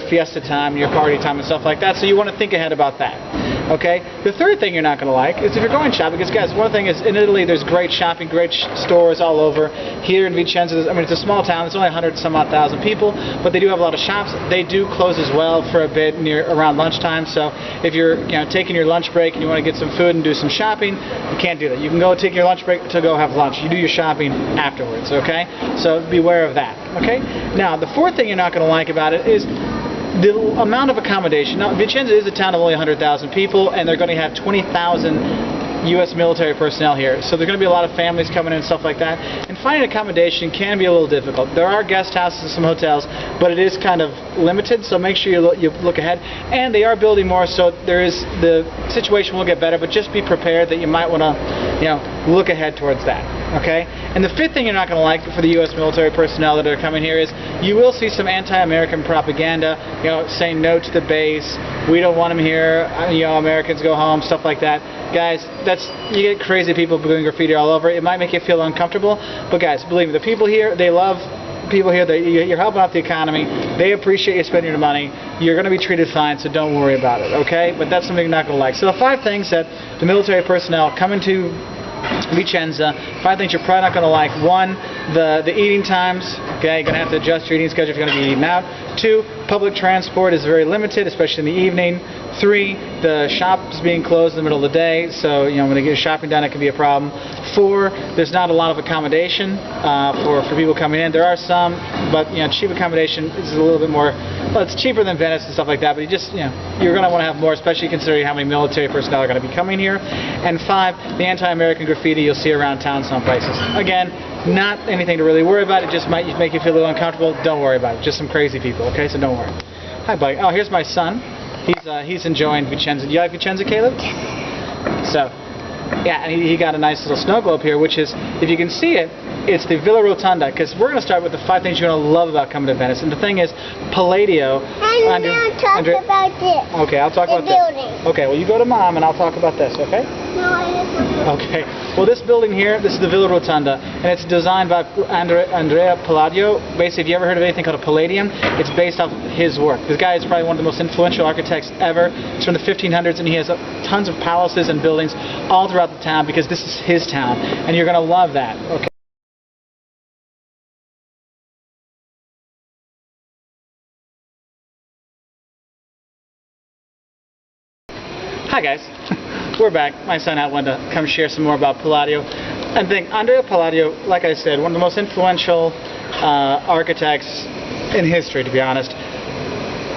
fiesta time, your party time and stuff like that, so you want to think ahead about that. Okay? The third thing you're not going to like is if you're going shopping, because guys, one thing is, in Italy there's great shopping, great stores all over. Here in Vicenza, I mean, it's a small town, it's only 100 some odd thousand people, but they do have a lot of shops. They do close as well for a bit around lunchtime, so if you're taking your lunch break and you want to get some food and do some shopping, you can't do that. You can go take your lunch break to go have lunch. You do your shopping afterwards, okay? So beware of that, okay? Now, the fourth thing you're not going to like about it is the amount of accommodation. Now, Vicenza is a town of only 100,000 people, and they're going to have 20,000 U.S. military personnel here. So there's going to be a lot of families coming in and stuff like that. And finding accommodation can be a little difficult. There are guest houses and some hotels, but it is kind of limited, so make sure you look ahead. And they are building more, so the situation will get better, but just be prepared that you might want to, look ahead towards that. Okay? And the fifth thing you're not going to like for the U.S. military personnel that are coming here is you will see some anti-American propaganda, saying no to the base, we don't want them here, Americans go home, stuff like that. Guys, you get crazy people doing graffiti all over. It might make you feel uncomfortable, but guys, believe me, the people here, they love people here. You're helping out the economy. They appreciate you spending your money. You're going to be treated fine, so don't worry about it, okay? But that's something you're not going to like. So the 5 things that the military personnel coming to Vicenza, 5 things you're probably not going to like. 1, the eating times. Okay, you're going to have to adjust your eating schedule if you're going to be eating out. 2, public transport is very limited, especially in the evening. 3, the shops being closed in the middle of the day, so when you get shopping done, it can be a problem. 4, there's not a lot of accommodation for people coming in. There are some, but cheap accommodation is a little bit more. Well, it's cheaper than Venice and stuff like that, but you're going to want to have more, especially considering how many military personnel are going to be coming here. And 5, the anti-American graffiti you'll see around town some places. Again, not anything to really worry about. It just might make you feel a little uncomfortable. Don't worry about it. Just some crazy people. Okay, so don't worry. Hi, buddy. Oh, here's my son. He's enjoying Vicenza. Do you like Vicenza, Caleb? So, yeah, and he got a nice little snow globe here, which is, if you can see it, it's the Villa Rotonda, because we're going to start with the 5 things you're going to love about coming to Venice. And the thing is, Palladio. I'm going to talk about this. Okay, I'll talk about this. Okay, well, you go to Mom, and I'll talk about this, okay? No, I don't. Okay. Well, this building here, this is the Villa Rotonda, and it's designed by Andrea Palladio. Basically, if you ever heard of anything called a Palladian, it's based off his work. This guy is probably one of the most influential architects ever. It's from the 1500s, and he has tons of palaces and buildings all throughout the town because this is his town, and you're going to love that. Okay. Hi guys, we're back. My son out wanted to come share some more about Palladio. And Andrea Palladio, like I said, one of the most influential architects in history, to be honest.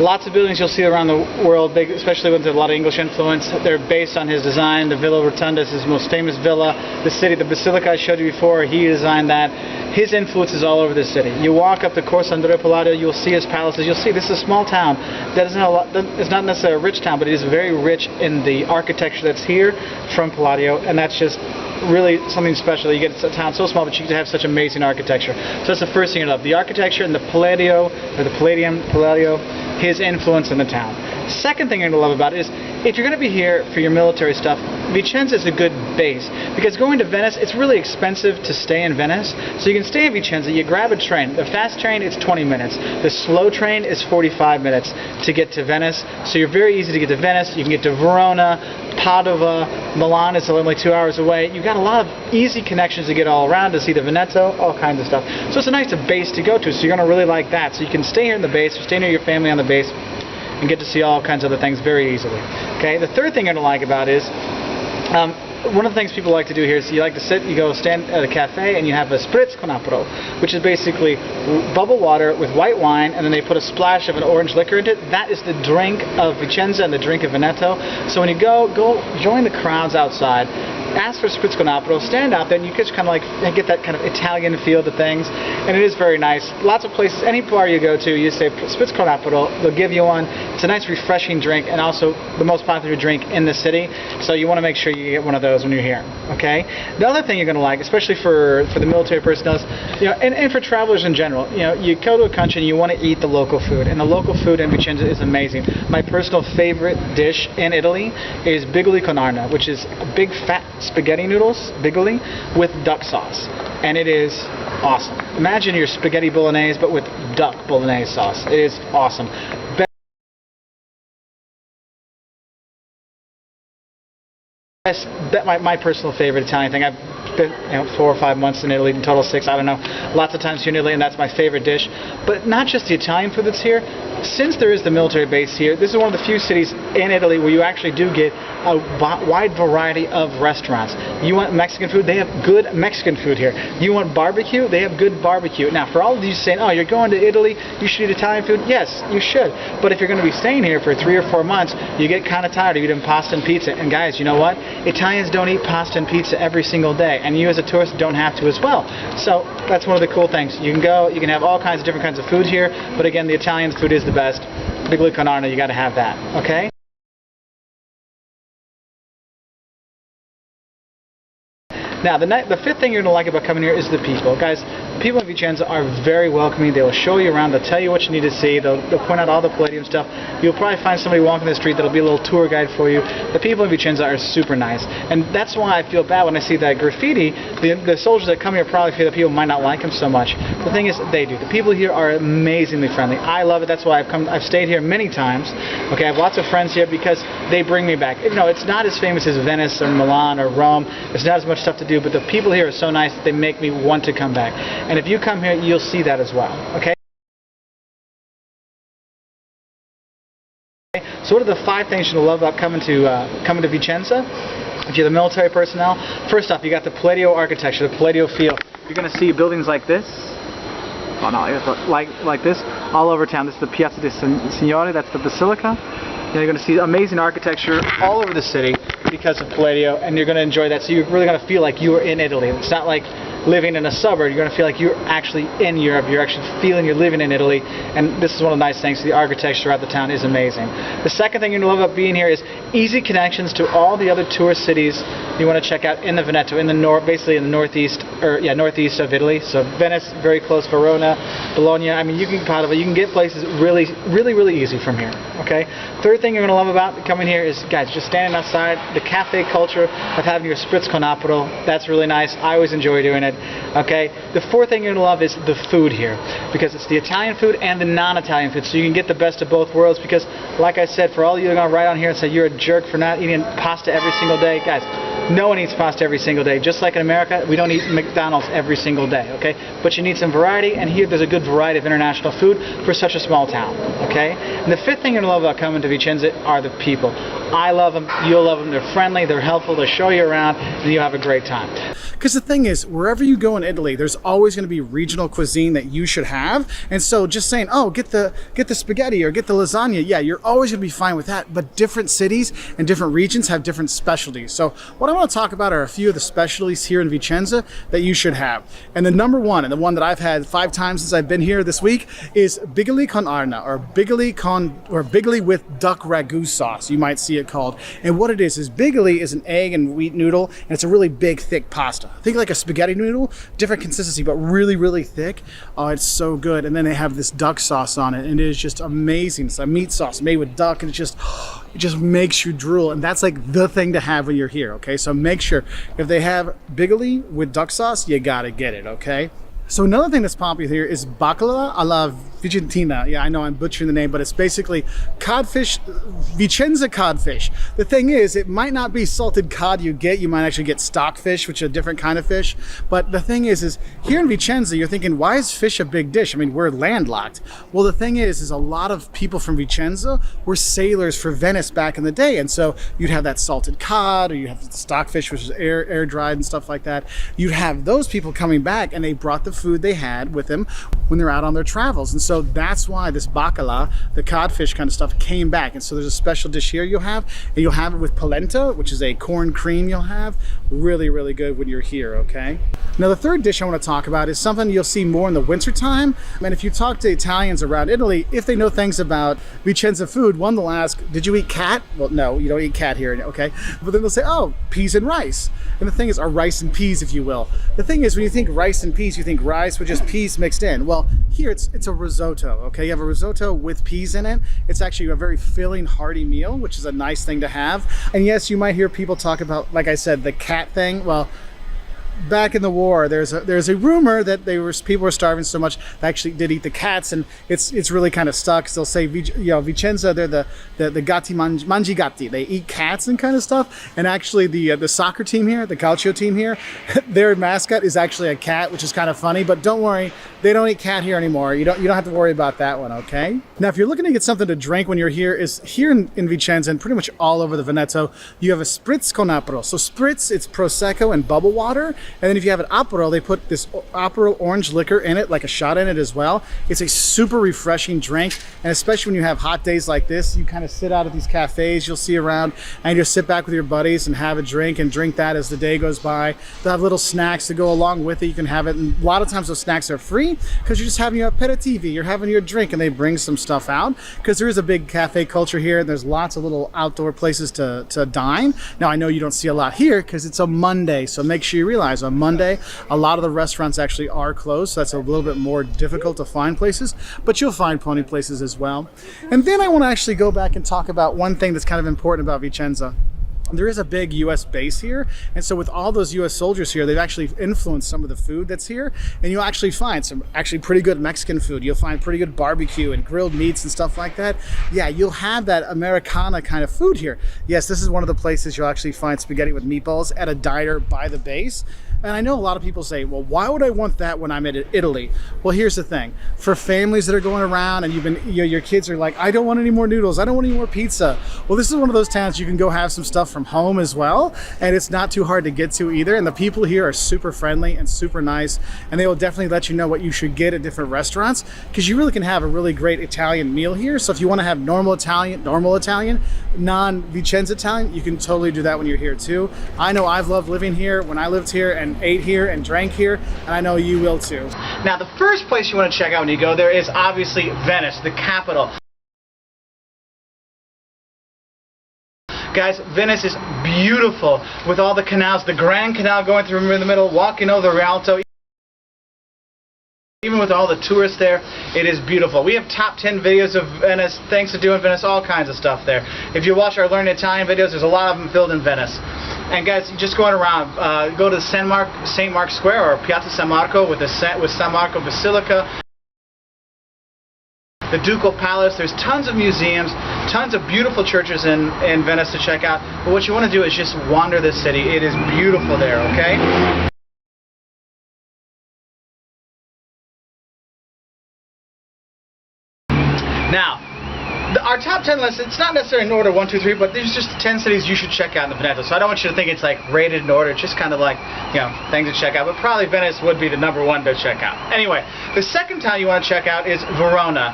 Lots of buildings you'll see around the world, especially ones with a lot of English influence. They're based on his design. The Villa Rotonda is his most famous villa. The Basilica I showed you before, he designed that. His influence is all over the city. You walk up the Corso Andrea Palladio, you'll see his palaces. You'll see this is a small town that doesn't have a lot. It's not necessarily a rich town, but it is very rich in the architecture that's here from Palladio, and that's just really something special. You get a town so small, but you get to have such amazing architecture. So that's the first thing you love: the architecture and the Palladio, or the Palladio, his influence in the town. Second thing you're going to love about it is, if you're going to be here for your military stuff, Vicenza is a good base, because going to Venice, it's really expensive to stay in Venice. So you can stay in Vicenza, you grab a train. The fast train is 20 minutes. The slow train is 45 minutes to get to Venice. So you're very easy to get to Venice. You can get to Verona, Padua, Milan is only 2 hours away. You've got a lot of easy connections to get all around, to see the Veneto, all kinds of stuff. So it's a nice base to go to, so you're going to really like that. So you can stay here in the base, or stay near your family on the base, and get to see all kinds of other things very easily. Okay. The third thing you're going to like about it is, one of the things people like to do here is you like to stand at a cafe and you have a spritz con apro, which is basically bubble water with white wine, and then they put a splash of an orange liquor into it. That is the drink of Vicenza and the drink of Veneto. So when you go join the crowds outside, ask for spritz con apro, stand out there, and you just kind of like get that kind of Italian feel to things, and it is very nice. Lots of places, any bar you go to, you say spritz con apro, they'll give you one. It's a nice refreshing drink, and also the most popular drink in the city, so you want to make sure you get one of those when you're here. Okay. The other thing you're going to like, especially for the military personnel, and for travelers in general, you go to a country and you want to eat the local food, and the local food in Vicenza is amazing. My personal favorite dish in Italy is bigoli con arna, which is a big fat spaghetti noodles, bigoli, with duck sauce, and it is awesome. Imagine your spaghetti bolognese, but with duck bolognese sauce. It is awesome. My personal favorite Italian thing. I've spent 4 or 5 months in Italy, in total 6, I don't know. Lots of times here in Italy, and that's my favorite dish. But not just the Italian food that's here. Since there is the military base here, this is one of the few cities in Italy where you actually do get a wide variety of restaurants. You want Mexican food? They have good Mexican food here. You want barbecue? They have good barbecue. Now, for all of you saying, oh, you're going to Italy, you should eat Italian food. Yes, you should. But if you're going to be staying here for 3 or 4 months, you get kind of tired of eating pasta and pizza. And guys, you know what? Italians don't eat pasta and pizza every single day. And you as a tourist don't have to as well. So that's one of the cool things. You can go, you can have all kinds of different kinds of food here. But again, the Italian food is the best. Bigli con carne, you got to have that. Okay? Now, the fifth thing you're going to like about coming here is the people. Guys, people in Vicenza are very welcoming. They will show you around. They'll tell you what you need to see. They'll point out all the Palladium stuff. You'll probably find somebody walking the street that'll be a little tour guide for you. The people in Vicenza are super nice. And that's why I feel bad when I see that graffiti. The soldiers that come here probably feel that people might not like them so much. The thing is, they do. The people here are amazingly friendly. I love it. That's why I've stayed here many times. Okay, I have lots of friends here because they bring me back. You know, it's not as famous as Venice or Milan or Rome. There's not as much stuff to do, but the people here are so nice that they make me want to come back. And if you come here, you'll see that as well. Okay? So what are the 5 things you'll love about coming to Vicenza? If you're the military personnel, first off, you got the Palladio architecture, the Palladio feel. You're going to see buildings like this. Oh no, like this all over town. This is the Piazza dei Signori, that's the Basilica. You're going to see amazing architecture all over the city because of Palladio, and you're going to enjoy that. So you're really going to feel like you are in Italy. It's not like living in a suburb. You're going to feel like you're actually in Europe. You're actually feeling you're living in Italy, and this is one of the nice things. The architecture throughout the town is amazing. The second thing you're going to love about being here is easy connections to all the other tourist cities you want to check out in the Veneto, in the north, basically in the northeast of Italy. So Venice, very close, Verona, Bologna. I mean, you can Padua. You can get places really easy from here. Okay. Third thing you're going to love about coming here is, guys, just standing outside. The cafe culture of having your spritz con aperol. That's really nice. I always enjoy doing it. Okay. The fourth thing you're going to love is the food here, because it's the Italian food and the non-Italian food, so you can get the best of both worlds. Because, like I said, for all of you that are going to write on here and say you're a jerk for not eating pasta every single day, guys, no one eats pasta every single day. Just like in America, we don't eat McDonald's every single day, okay? But you need some variety, and here there's a good variety of international food for such a small town, okay? And the fifth thing you're going to love about coming to Vicenza are the people. I love them, you'll love them. They're friendly, they're helpful, they'll show you around, and you'll have a great time. Because the thing is, wherever you go in Italy, there's always going to be regional cuisine that you should have. And so just saying, oh, get the spaghetti or get the lasagna, yeah, you're always going to be fine with that. But different cities and different regions have different specialties. So what I want to talk about are a few of the specialties here in Vicenza that you should have. And the number one, and the one that I've had 5 times since I've been here this week, is bigli con arna, or bigli with duck ragu sauce, you might see it called. And what it is bigli is an egg and wheat noodle, and it's a really big, thick pasta. Think like a spaghetti noodle, different consistency, but really thick. Oh, it's so good. And then they have this duck sauce on it, and it is just amazing. It's a meat sauce made with duck, and it just makes you drool. And that's like the thing to have when you're here, okay? So make sure if they have bigli with duck sauce, you gotta get it, okay? So another thing that's popular here is baccalà alla Vicentina. Yeah, I know I'm butchering the name, but it's basically codfish, Vicenza codfish. The thing is, it might not be salted cod you get. You might actually get stockfish, which is a different kind of fish. But the thing is here in Vicenza, you're thinking, why is fish a big dish? I mean, we're landlocked. Well, the thing is a lot of people from Vicenza were sailors for Venice back in the day. And so you'd have that salted cod, or you have the stockfish, which is air dried and stuff like that. You'd have those people coming back, and they brought the food they had with them when they're out on their travels. And so that's why this baccalà, the codfish kind of stuff, came back. And so there's a special dish here you'll have, and you'll have it with polenta, which is a corn cream you'll have. Really good when you're here, okay? Now the third dish I want to talk about is something you'll see more in the winter time. And if you talk to Italians around Italy, if they know things about Vicenza food, one they'll ask, did you eat cat? Well, no, you don't eat cat here, okay? But then they'll say, oh, peas and rice. And the thing is, or rice and peas, if you will. The thing is, when you think rice and peas, you think rice with just peas mixed in. Well, here it's a risotto, okay? You have a risotto with peas in it. It's actually a very filling, hearty meal, which is a nice thing to have. And yes, you might hear people talk about, like I said, the cat thing. Well, back in the war, there's a rumor that people were starving so much they actually did eat the cats, and it's really kind of stuck. They'll say, Vicenza, they're the gatti mangi gatti. They eat cats and kind of stuff. And actually, the soccer team here, the calcio team here, their mascot is actually a cat, which is kind of funny. But don't worry, they don't eat cat here anymore. You don't have to worry about that one. Okay. Now, if you're looking to get something to drink when you're here, in Vicenza and pretty much all over the Veneto, you have a spritz con aperol. So spritz, it's prosecco and bubble water. And then if you have an aperol, they put this aperol orange liquor in it, like a shot in it as well. It's a super refreshing drink, and especially when you have hot days like this, you kind of sit out at these cafes you'll see around, and you just sit back with your buddies and have a drink and drink that as the day goes by. They'll have little snacks to go along with it. You can have it, and a lot of times those snacks are free because you're just having your aperitivo, you're having your drink, and they bring some stuff out because there is a big cafe culture here, and there's lots of little outdoor places to dine. Now, I know you don't see a lot here because it's a Monday, so make sure you realize on Monday, a lot of the restaurants actually are closed, so that's a little bit more difficult to find places, but you'll find plenty of places as well. And then I want to actually go back and talk about one thing that's kind of important about Vicenza. There is a big U.S. base here, and so with all those U.S. soldiers here, they've actually influenced some of the food that's here, and you'll actually find some actually pretty good Mexican food. You'll find pretty good barbecue and grilled meats and stuff like that. Yeah, you'll have that Americana kind of food here. Yes, this is one of the places you'll actually find spaghetti with meatballs at a diner by the base. And I know a lot of people say, well, why would I want that when I'm in Italy? Well, here's the thing. For families that are going around and your kids are like, I don't want any more noodles, I don't want any more pizza. Well, this is one of those towns you can go have some stuff from home as well. And it's not too hard to get to either. And the people here are super friendly and super nice. And they will definitely let you know what you should get at different restaurants, because you really can have a really great Italian meal here. So if you want to have normal Italian, non-Vicenza Italian, you can totally do that when you're here too. I know I've loved living here when I lived here and ate here and drank here, and I know you will too. Now, the first place you want to check out when you go there is obviously Venice, the capital. Guys, Venice is beautiful with all the canals, the Grand Canal going through in the middle, walking over the Rialto. Even with all the tourists there, it is beautiful. We have top 10 videos of Venice, thanks to doing Venice, all kinds of stuff there. If you watch our Learn Italian videos, there's a lot of them filmed in Venice. And guys, just going around, go to St. Mark's Square or Piazza San Marco with San Marco Basilica, the Ducal Palace. There's tons of museums, tons of beautiful churches in Venice to check out. But what you want to do is just wander the city. It is beautiful there, okay? Now, our top 10 list, it's not necessarily in order 1, 2, 3, but there's just 10 cities you should check out in the Veneto. So I don't want you to think it's like rated in order. It's just kind of like, things to check out. But probably Venice would be the number 1 to check out. Anyway, the second town you want to check out is Verona.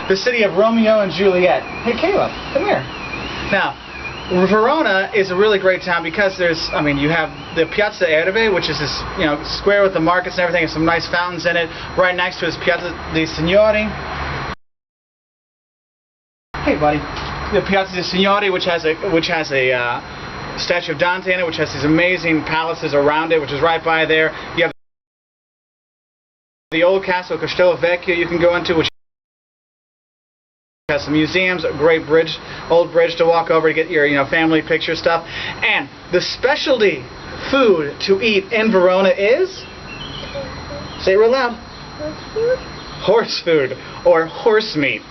The city of Romeo and Juliet. Hey, Caleb, come here. Now, Verona is a really great town because you have the Piazza Erbe, which is this, square with the markets and everything, and some nice fountains in it. Right next to it is Piazza dei Signori. Hey, buddy. The Piazza dei Signori, which has a statue of Dante in it, which has these amazing palaces around it, which is right by there. You have the old castle, Castello Vecchio, you can go into, which has some museums, a great bridge, old bridge to walk over to get your family picture stuff. And the specialty food to eat in Verona is, say it real loud, horse food or horse meat.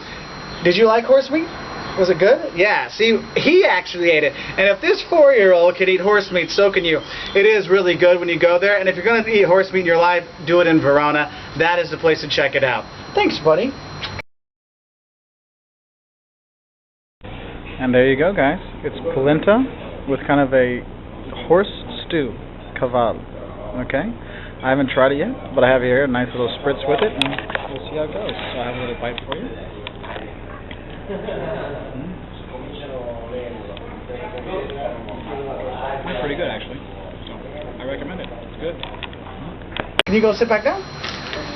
Did you like horse meat? Was it good? Yeah, see, he actually ate it. And if this 4-year-old can eat horse meat, so can you. It is really good when you go there. And if you're going to eat horse meat in your life, do it in Verona. That is the place to check it out. Thanks, buddy. And there you go, guys. It's polenta with kind of a horse stew, caval. Okay? I haven't tried it yet, but I have here a nice little spritz with it, and we'll see how it goes. So I have a little bite for you. It's pretty good, actually. So I recommend it. It's good. Can you go sit back down?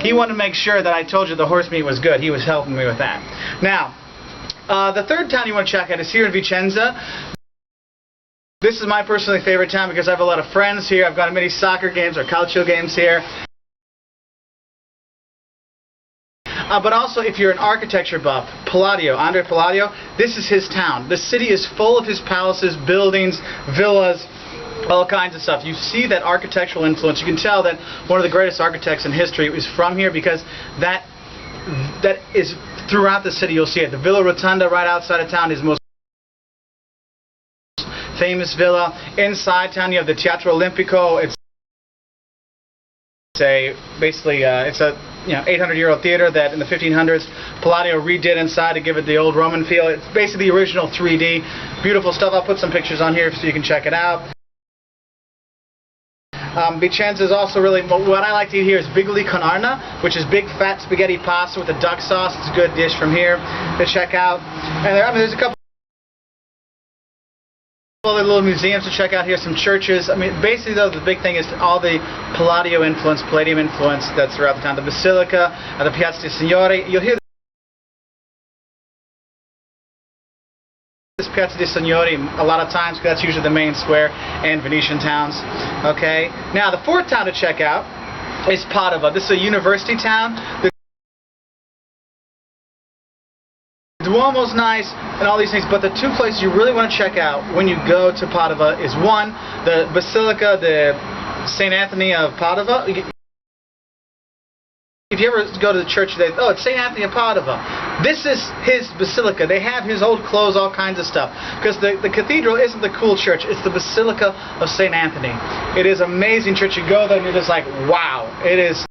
He wanted to make sure that I told you the horse meat was good. He was helping me with that. Now, the third town you want to check out is here in Vicenza. This is my personally favorite town because I have a lot of friends here. I've got many soccer games or calcio games here. But also, if you're an architecture buff, Palladio, Andrea Palladio, this is his town. The city is full of his palaces, buildings, villas, all kinds of stuff. You see that architectural influence. You can tell that one of the greatest architects in history is from here, because that is throughout the city. You'll see it. The Villa Rotonda right outside of town is the most famous villa. Inside town you have the Teatro Olimpico. It's basically it's a 800-year-old theater that in the 1500s Palladio redid inside to give it the old Roman feel. It's basically the original 3D. Beautiful stuff. I'll put some pictures on here so you can check it out. Vicenza is also really, what I like to eat here is bigoli con arna, which is big fat spaghetti pasta with a duck sauce. It's a good dish from here to check out. And there's a couple other little museums to check out here, some churches. Basically though, the big thing is all the Palladio influence, Palladian influence that's throughout the town. The Basilica, the Piazza dei Signori. You'll hear this Piazza dei Signori a lot of times, because that's usually the main square in Venetian towns. Okay. Now the fourth town to check out is Padua. This is a university town. The Duomo's nice and all these things, but the two places you really want to check out when you go to Padua is, one, the Basilica, the St. Anthony of Padua. If you ever go to the church, it's St. Anthony of Padua. This is his basilica. They have his old clothes, all kinds of stuff. Because the cathedral isn't the cool church, it's the Basilica of St. Anthony. It is an amazing church. You go there and you're just like, wow. It is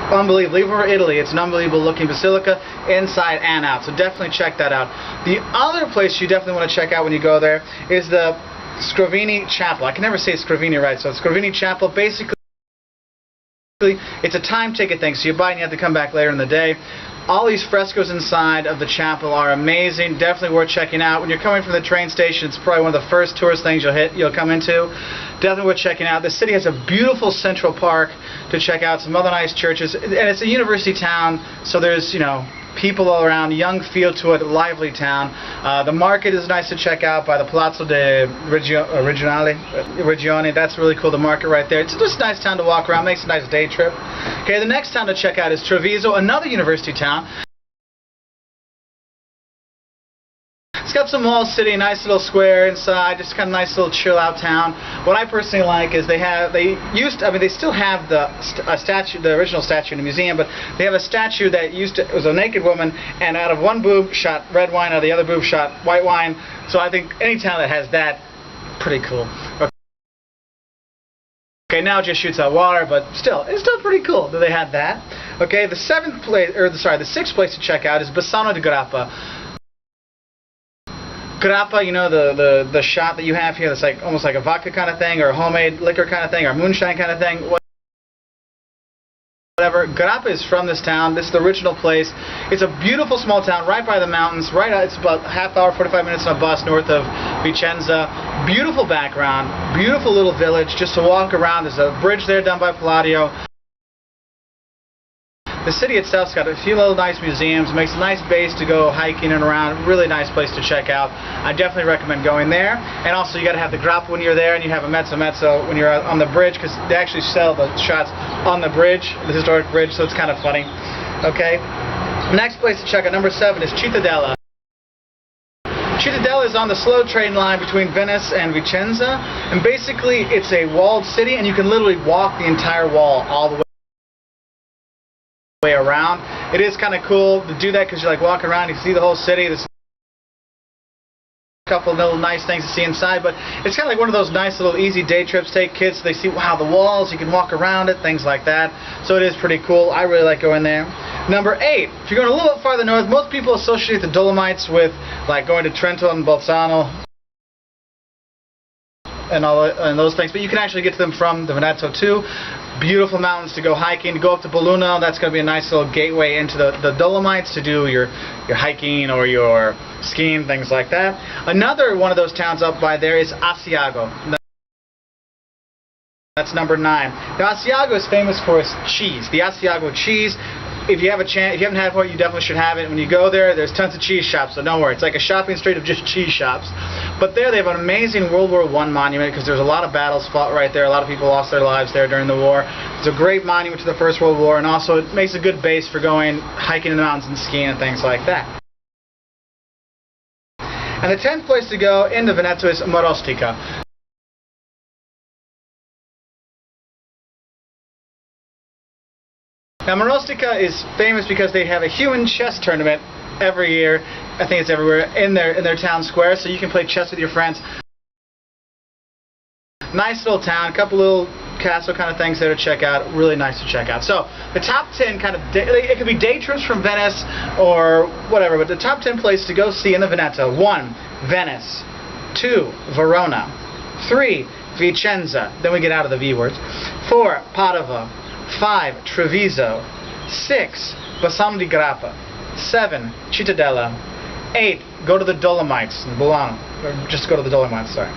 unbelievable. Even for Italy, it's an unbelievable looking basilica inside and out. So definitely check that out. The other place you definitely want to check out when you go there is the Scrovini Chapel. I can never say Scrovini right, so Scrovini Chapel. Basically, it's a time ticket thing, so you buy and you have to come back later in the day. All these frescoes inside of the chapel are amazing. Definitely worth checking out. When you're coming from the train station, it's probably one of the first tourist things you'll come into. Definitely worth checking out. The city has a beautiful central park to check out, some other nice churches, and it's a university town, so there's people all around, young feel to it, lively town. The market is nice to check out by the Palazzo de Regione. That's really cool, the market right there. It's just a nice town to walk around, makes a nice day trip. Okay, the next town to check out is Treviso, another university town. It's got some wall city, nice little square inside, just kind of nice little chill out town. What I personally like is they still have the original statue in the museum, but they have a statue that it was a naked woman, and out of one boob shot red wine, out of the other boob shot white wine. So I think any town that has that, pretty cool. Okay, now it just shoots out water, but it's still pretty cool that they had that. Okay, the sixth place to check out is Bassano di Grappa. Grappa, the shot that you have here that's like almost like a vodka kind of thing, or a homemade liquor kind of thing, or moonshine kind of thing, whatever. Grappa is from this town. This is the original place. It's a beautiful small town right by the mountains. It's about a half hour, 45 minutes on a bus north of Vicenza. Beautiful background, beautiful little village just to walk around. There's a bridge there done by Palladio. The city itself's got a few little nice museums, makes a nice base to go hiking and around. Really nice place to check out. I definitely recommend going there. And also you got to have the grappa when you're there, and you have a mezzo when you're on the bridge, because they actually sell the shots on the bridge, the historic bridge, so it's kind of funny. Okay. Next place to check out, number 7, is Cittadella. Cittadella is on the slow train line between Venice and Vicenza, and basically it's a walled city, and you can literally walk the entire wall all the way around. It is kind of cool to do that because you walk around, you see the whole city. There's a couple of little nice things to see inside, but it's kind of like one of those nice little easy day trips. Take kids, they see, wow, the walls, you can walk around it, things like that. So it is pretty cool. I really like going there. Number 8, if you're going a little bit farther north, most people associate the Dolomites with going to Trento and Bassano and those things, but you can actually get to them from the Veneto too. Beautiful mountains to go hiking. Go up to Belluno. That's going to be a nice little gateway into the Dolomites to do your hiking or your skiing, things like that. Another one of those towns up by there is Asiago. That's number 9. Now Asiago is famous for its cheese. The Asiago cheese. If you have a chance, if you haven't had it, you definitely should have it. When you go there, there's tons of cheese shops, so don't worry. It's like a shopping street of just cheese shops. But there they have an amazing World War I monument because there's a lot of battles fought right there. A lot of people lost their lives there during the war. It's a great monument to the First World War, and also it makes a good base for going hiking in the mountains and skiing and things like that. And the 10th place to go into Veneto is Marostica. Now Marostica is famous because they have a human chess tournament every year. I think it's everywhere in their town square, so you can play chess with your friends. Nice little town, a couple little castle kind of things there to check out. Really nice to check out. So the top 10 kind of it could be day trips from Venice or whatever, but the top 10 places to go see in the Veneto: 1, Venice; 2, Verona; 3, Vicenza. Then we get out of the V words. 4, Padua; 5, Treviso; 6, Bassano di Grappa; 7, Cittadella; 8, go to the Dolomites, Bassano, or just go to the Dolomites, sorry.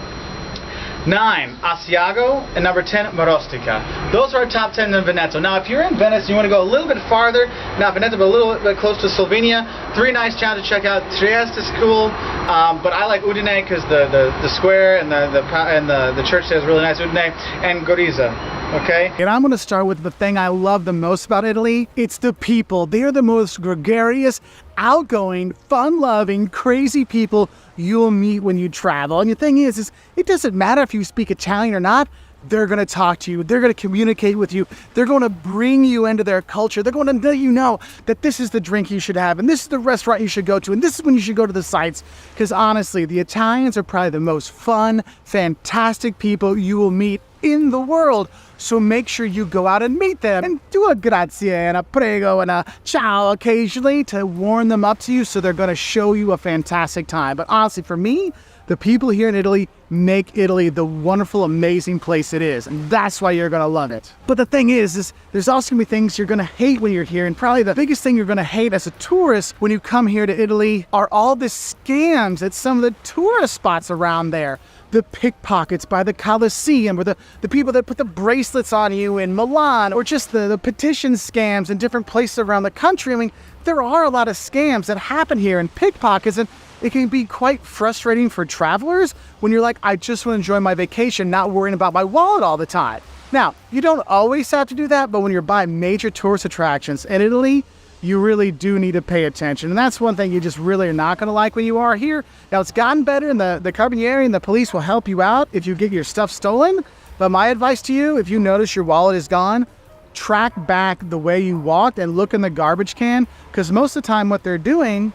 9, Asiago, and number 10, Marostica. Those are our top 10 in Veneto. Now, if you're in Venice and you want to go a little bit farther, not Veneto, but a little bit close to Slovenia, 3 nice towns to check out. Trieste is cool, but I like Udine because the square and the church there is really nice. Udine and Goriza. Okay. And I'm going to start with the thing I love the most about Italy. It's the people. They are the most gregarious, outgoing, fun-loving, crazy people you'll meet when you travel. And the thing is it doesn't matter if you speak Italian or not. They're going to talk to you. They're going to communicate with you. They're going to bring you into their culture. They're going to let you know that this is the drink you should have, and this is the restaurant you should go to, and this is when you should go to the sites. Because honestly, the Italians are probably the most fun, fantastic people you will meet in the world. So make sure you go out and meet them and do a grazie and a prego and a ciao occasionally to warm them up to you, so they're going to show you a fantastic time. But honestly, for me, the people here in Italy make Italy the wonderful, amazing place it is. And that's why you're going to love it. But the thing is there's also going to be things you're going to hate when you're here. And probably the biggest thing you're going to hate as a tourist when you come here to Italy are all the scams at some of the tourist spots around there. The pickpockets by the Colosseum, or the people that put the bracelets on you in Milan, or just the petition scams in different places around the country. I mean, there are a lot of scams that happen here and pickpockets, and it can be quite frustrating for travelers when you're like, I just want to enjoy my vacation, not worrying about my wallet all the time. Now, you don't always have to do that, but when you're by major tourist attractions in Italy, you really do need to pay attention. And that's one thing you just really are not going to like when you are here. Now, it's gotten better, and the Carabinieri and the police will help you out if you get your stuff stolen. But my advice to you, if you notice your wallet is gone, track back the way you walked and look in the garbage can, because most of the time what they're doing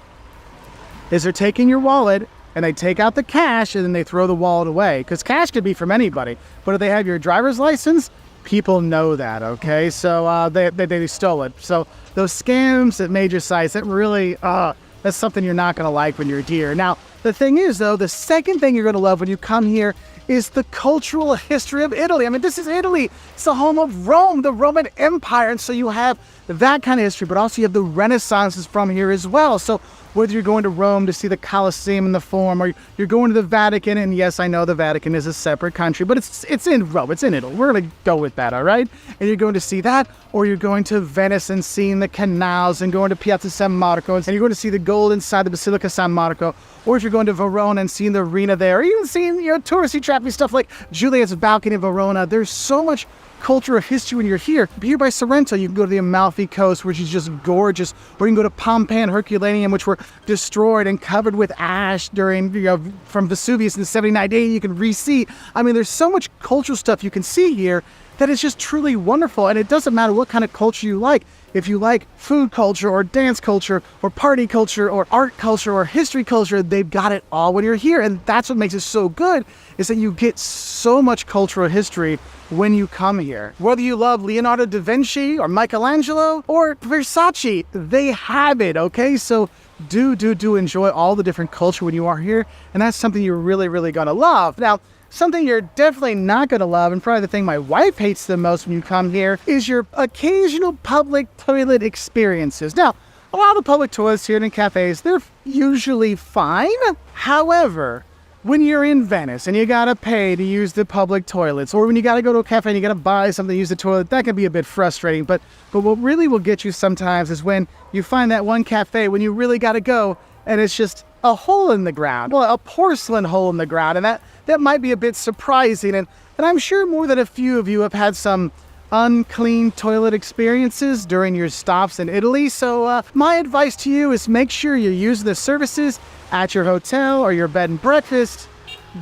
is they're taking your wallet and they take out the cash and then they throw the wallet away. Because cash could be from anybody. But if they have your driver's license, people know that, okay? So they stole it. So those scams at major sites, that really, that's something you're not going to like when you're here. Now, the thing is, though, the second thing you're going to love when you come here is the cultural history of Italy. I mean, this is Italy. It's the home of Rome, the Roman Empire. And so you have that kind of history, but also you have the Renaissance is from here as well. So whether you're going to Rome to see the Colosseum and the Forum, or you're going to the Vatican, and yes, I know the Vatican is a separate country, but it's in Rome, it's in Italy. We're going to go with that, all right? And you're going to see that, or you're going to Venice and seeing the canals and going to Piazza San Marco, and you're going to see the gold inside the Basilica San Marco, or if you're going to Verona and seeing the arena there, or even seeing, touristy, trappy stuff like Juliet's balcony in Verona. There's so much cultural history when you're here. Here by Sorrento, you can go to the Amalfi Coast, which is just gorgeous, or you can go to Pompeii and Herculaneum, which were destroyed and covered with ash during, from Vesuvius in 79 AD. You can re-see. I mean, there's so much cultural stuff you can see here that is just truly wonderful. And it doesn't matter what kind of culture you like. If you like food culture or dance culture or party culture or art culture or history culture, they've got it all when you're here. And that's what makes it so good, is that you get so much cultural history when you come here. Whether you love Leonardo da Vinci or Michelangelo or Versace, they have it, okay? So do enjoy all the different culture when you are here. And that's something you're really, really gonna love. Now, something you're definitely not going to love, and probably the thing my wife hates the most when you come here, is your occasional public toilet experiences. Now, a lot of the public toilets here in cafes, they're usually fine. However, when you're in Venice and you got to pay to use the public toilets, or when you got to go to a cafe and you got to buy something to use the toilet, that can be a bit frustrating. But what really will get you sometimes is when you find that one cafe when you really got to go and it's just a hole in the ground. Well, a porcelain hole in the ground, and that might be a bit surprising, and I'm sure more than a few of you have had some unclean toilet experiences during your stops in Italy. So my advice to you is make sure you use the services at your hotel or your bed and breakfast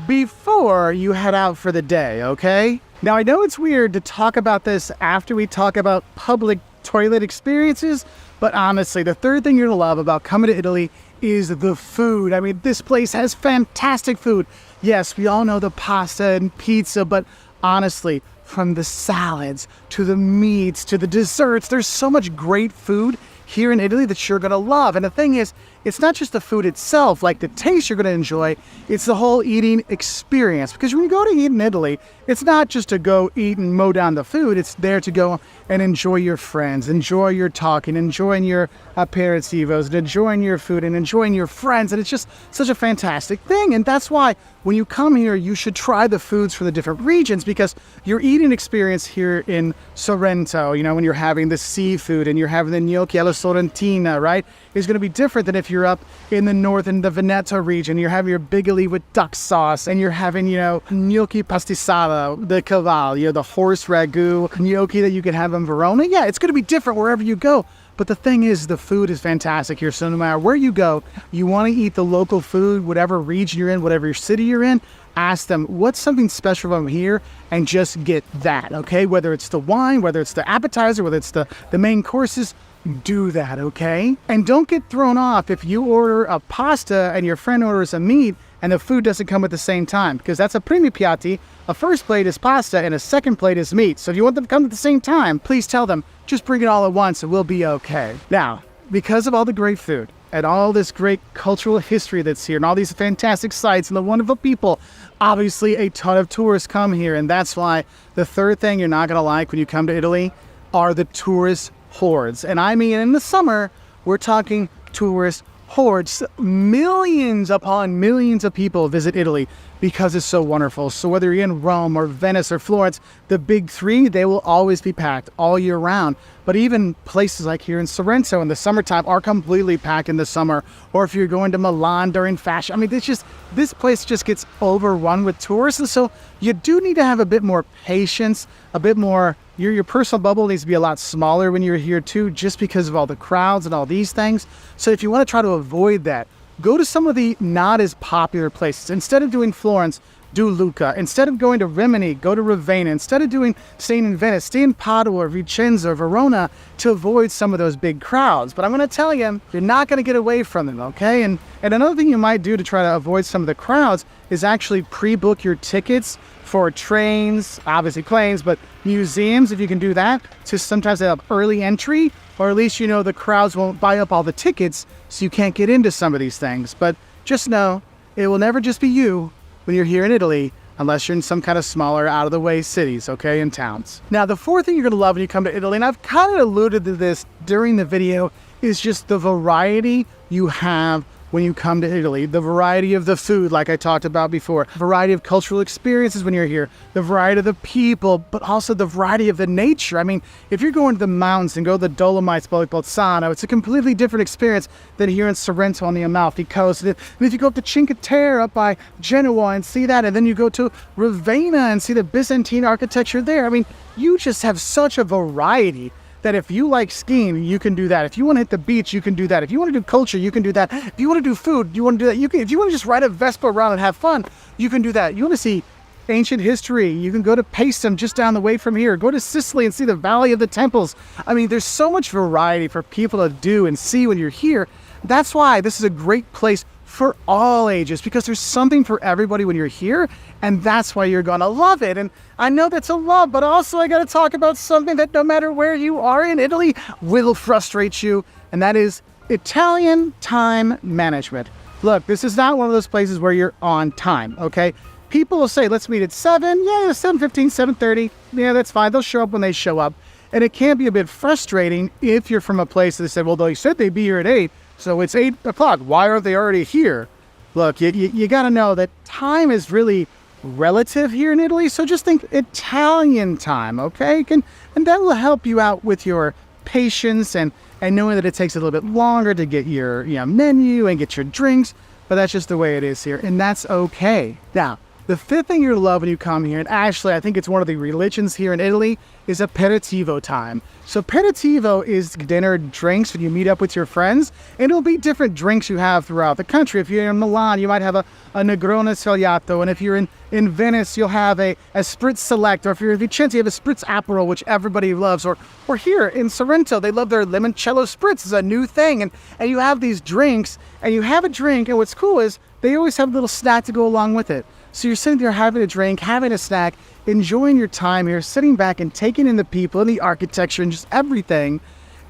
before you head out for the day, okay? Now, I know it's weird to talk about this after we talk about public toilet experiences, but honestly, the third thing you're gonna love about coming to Italy is the food. I mean, this place has fantastic food. Yes, we all know the pasta and pizza, but honestly, from the salads to the meats to the desserts, there's so much great food here in Italy that you're gonna love. And the thing is, it's not just the food itself, like the taste you're gonna enjoy, it's the whole eating experience. Because when you go to eat in Italy, it's not just to go eat and mow down the food, it's there to go and enjoy your friends, enjoy your talking, enjoying your aperitivos, and enjoying your food and enjoying your friends. And it's just such a fantastic thing. And that's why when you come here, you should try the foods from the different regions, because your eating experience here in Sorrento, you know, when you're having the seafood and you're having the gnocchi alla sorrentina, right, is going to be different than if you're up in the north in the Veneto region. You're having your bigoli with duck sauce, and you're having, you know, gnocchi pastisala, the cavallo, the horse ragu gnocchi that you could have in Verona. Yeah, it's going to be different wherever you go. But the thing is, the food is fantastic here. So no matter where you go, you want to eat the local food, whatever region you're in, whatever city you're in, ask them, what's something special from here? And just get that, okay? Whether it's the wine, whether it's the appetizer, whether it's the main courses, do that, okay? And don't get thrown off if you order a pasta and your friend orders a meat and the food doesn't come at the same time, because that's a primi piatti. A first plate is pasta and a second plate is meat. So if you want them to come at the same time, please tell them, just bring it all at once and we'll be okay. Now, because of all the great food and all this great cultural history that's here and all these fantastic sites and the wonderful people, obviously a ton of tourists come here. And that's why the third thing you're not gonna like when you come to Italy are the tourist hordes. And I mean, in the summer, we're talking tourist hordes. Millions upon millions of people visit Italy because it's so wonderful. So whether you're in Rome or Venice or Florence, the big three, they will always be packed all year round. But even places like here in Sorrento in the summertime are completely packed in the summer. Or if you're going to Milan during fashion, I mean, this place just gets overrun with tourists. And so you do need to have a bit more patience, a bit more, your personal bubble needs to be a lot smaller when you're here too, just because of all the crowds and all these things. So if you want to try to avoid that, go to some of the not as popular places. Instead of doing Florence, do Lucca. Instead of going to Rimini, go to Ravenna. Instead of staying in Venice, stay in Padua, or Vicenza, or Verona to avoid some of those big crowds. But I'm going to tell you, you're not going to get away from them, okay? And another thing you might do to try to avoid some of the crowds is actually pre-book your tickets for trains, obviously planes, but museums, if you can do that. So sometimes they have early entry, or at least you know the crowds won't buy up all the tickets, so you can't get into some of these things. But just know, it will never just be you when you're here in Italy, unless you're in some kind of smaller, out-of-the-way cities, okay, and towns. Now, the fourth thing you're gonna love when you come to Italy, and I've kind of alluded to this during the video, is just the variety you have when you come to Italy. The variety of the food, like I talked about before, variety of cultural experiences when you're here, the variety of the people, but also the variety of the nature. I mean, if you're going to the mountains and go to the Dolomites, like Bassano, it's a completely different experience than here in Sorrento on the Amalfi Coast. And if you go up to Cinque Terre up by Genoa and see that, and then you go to Ravenna and see the Byzantine architecture there, I mean, you just have such a variety that if you like skiing, you can do that. If you want to hit the beach, you can do that. If you want to do culture, you can do that. If you want to do food, you want to do that. You can. If you want to just ride a Vespa around and have fun, you can do that. You want to see ancient history, you can go to Paestum just down the way from here. Go to Sicily and see the Valley of the Temples. I mean, there's so much variety for people to do and see when you're here. That's why this is a great place for all ages, because there's something for everybody when you're here, and that's why you're gonna love it. And I know that's a lot, but also I gotta talk about something that no matter where you are in Italy will frustrate you, and that is Italian time management. Look, this is not one of those places where you're on time, okay? People will say, let's meet at 7, yeah, 7:15, 7:30, yeah, that's fine, they'll show up when they show up. And it can be a bit frustrating if you're from a place that said, well, they said they'd be here at 8, so it's 8 o'clock. Why aren't they already here? Look, you got to know that time is really relative here in Italy. So just think Italian time, okay? And that will help you out with your patience and knowing that it takes a little bit longer to get your menu and get your drinks, but that's just the way it is here, and that's okay. Now, the fifth thing you'll love when you come here, and actually I think it's one of the religions here in Italy, is aperitivo time. So aperitivo is dinner drinks when you meet up with your friends, and it'll be different drinks you have throughout the country. If you're in Milan, you might have a Negroni Sfogliato, and if you're in Venice, you'll have a Spritz Select, or if you're in Vicenza, you have a Spritz Aperol, which everybody loves, or here in Sorrento, they love their limoncello Spritz. It's a new thing, and you have these drinks, and you have a drink, and what's cool is they always have a little snack to go along with it. So you're sitting there having a drink, having a snack, enjoying your time here, sitting back and taking in the people and the architecture and just everything.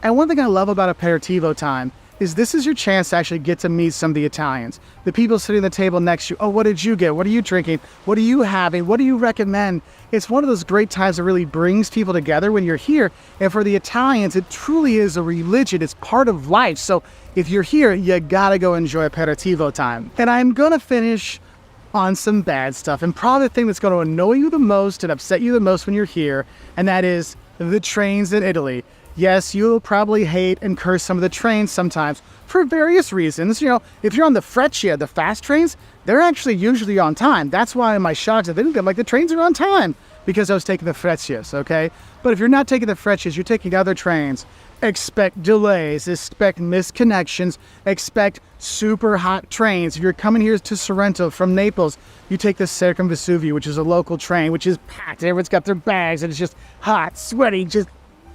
And one thing I love about aperitivo time is this is your chance to actually get to meet some of the Italians. The people sitting at the table next to you. Oh, what did you get? What are you drinking? What are you having? What do you recommend? It's one of those great times that really brings people together when you're here. And for the Italians, it truly is a religion. It's part of life. So if you're here, you gotta go enjoy aperitivo time. And I'm gonna finish on some bad stuff, and probably the thing that's going to annoy you the most and upset you the most when you're here, and that is the trains in Italy. Yes, you'll probably hate and curse some of the trains sometimes for various reasons. If you're on the Freccia, the fast trains, they're actually usually on time. That's why in my shots of Italy, I'm like, the trains are on time, because I was taking the Freccias, okay? But if you're not taking the Freccias, you're taking other trains. Expect delays, expect missed connections, expect super hot trains. If you're coming here to Sorrento from Naples, you take the Circumvesuvio, which is a local train, which is packed. Everyone's got their bags, and it's just hot, sweaty, just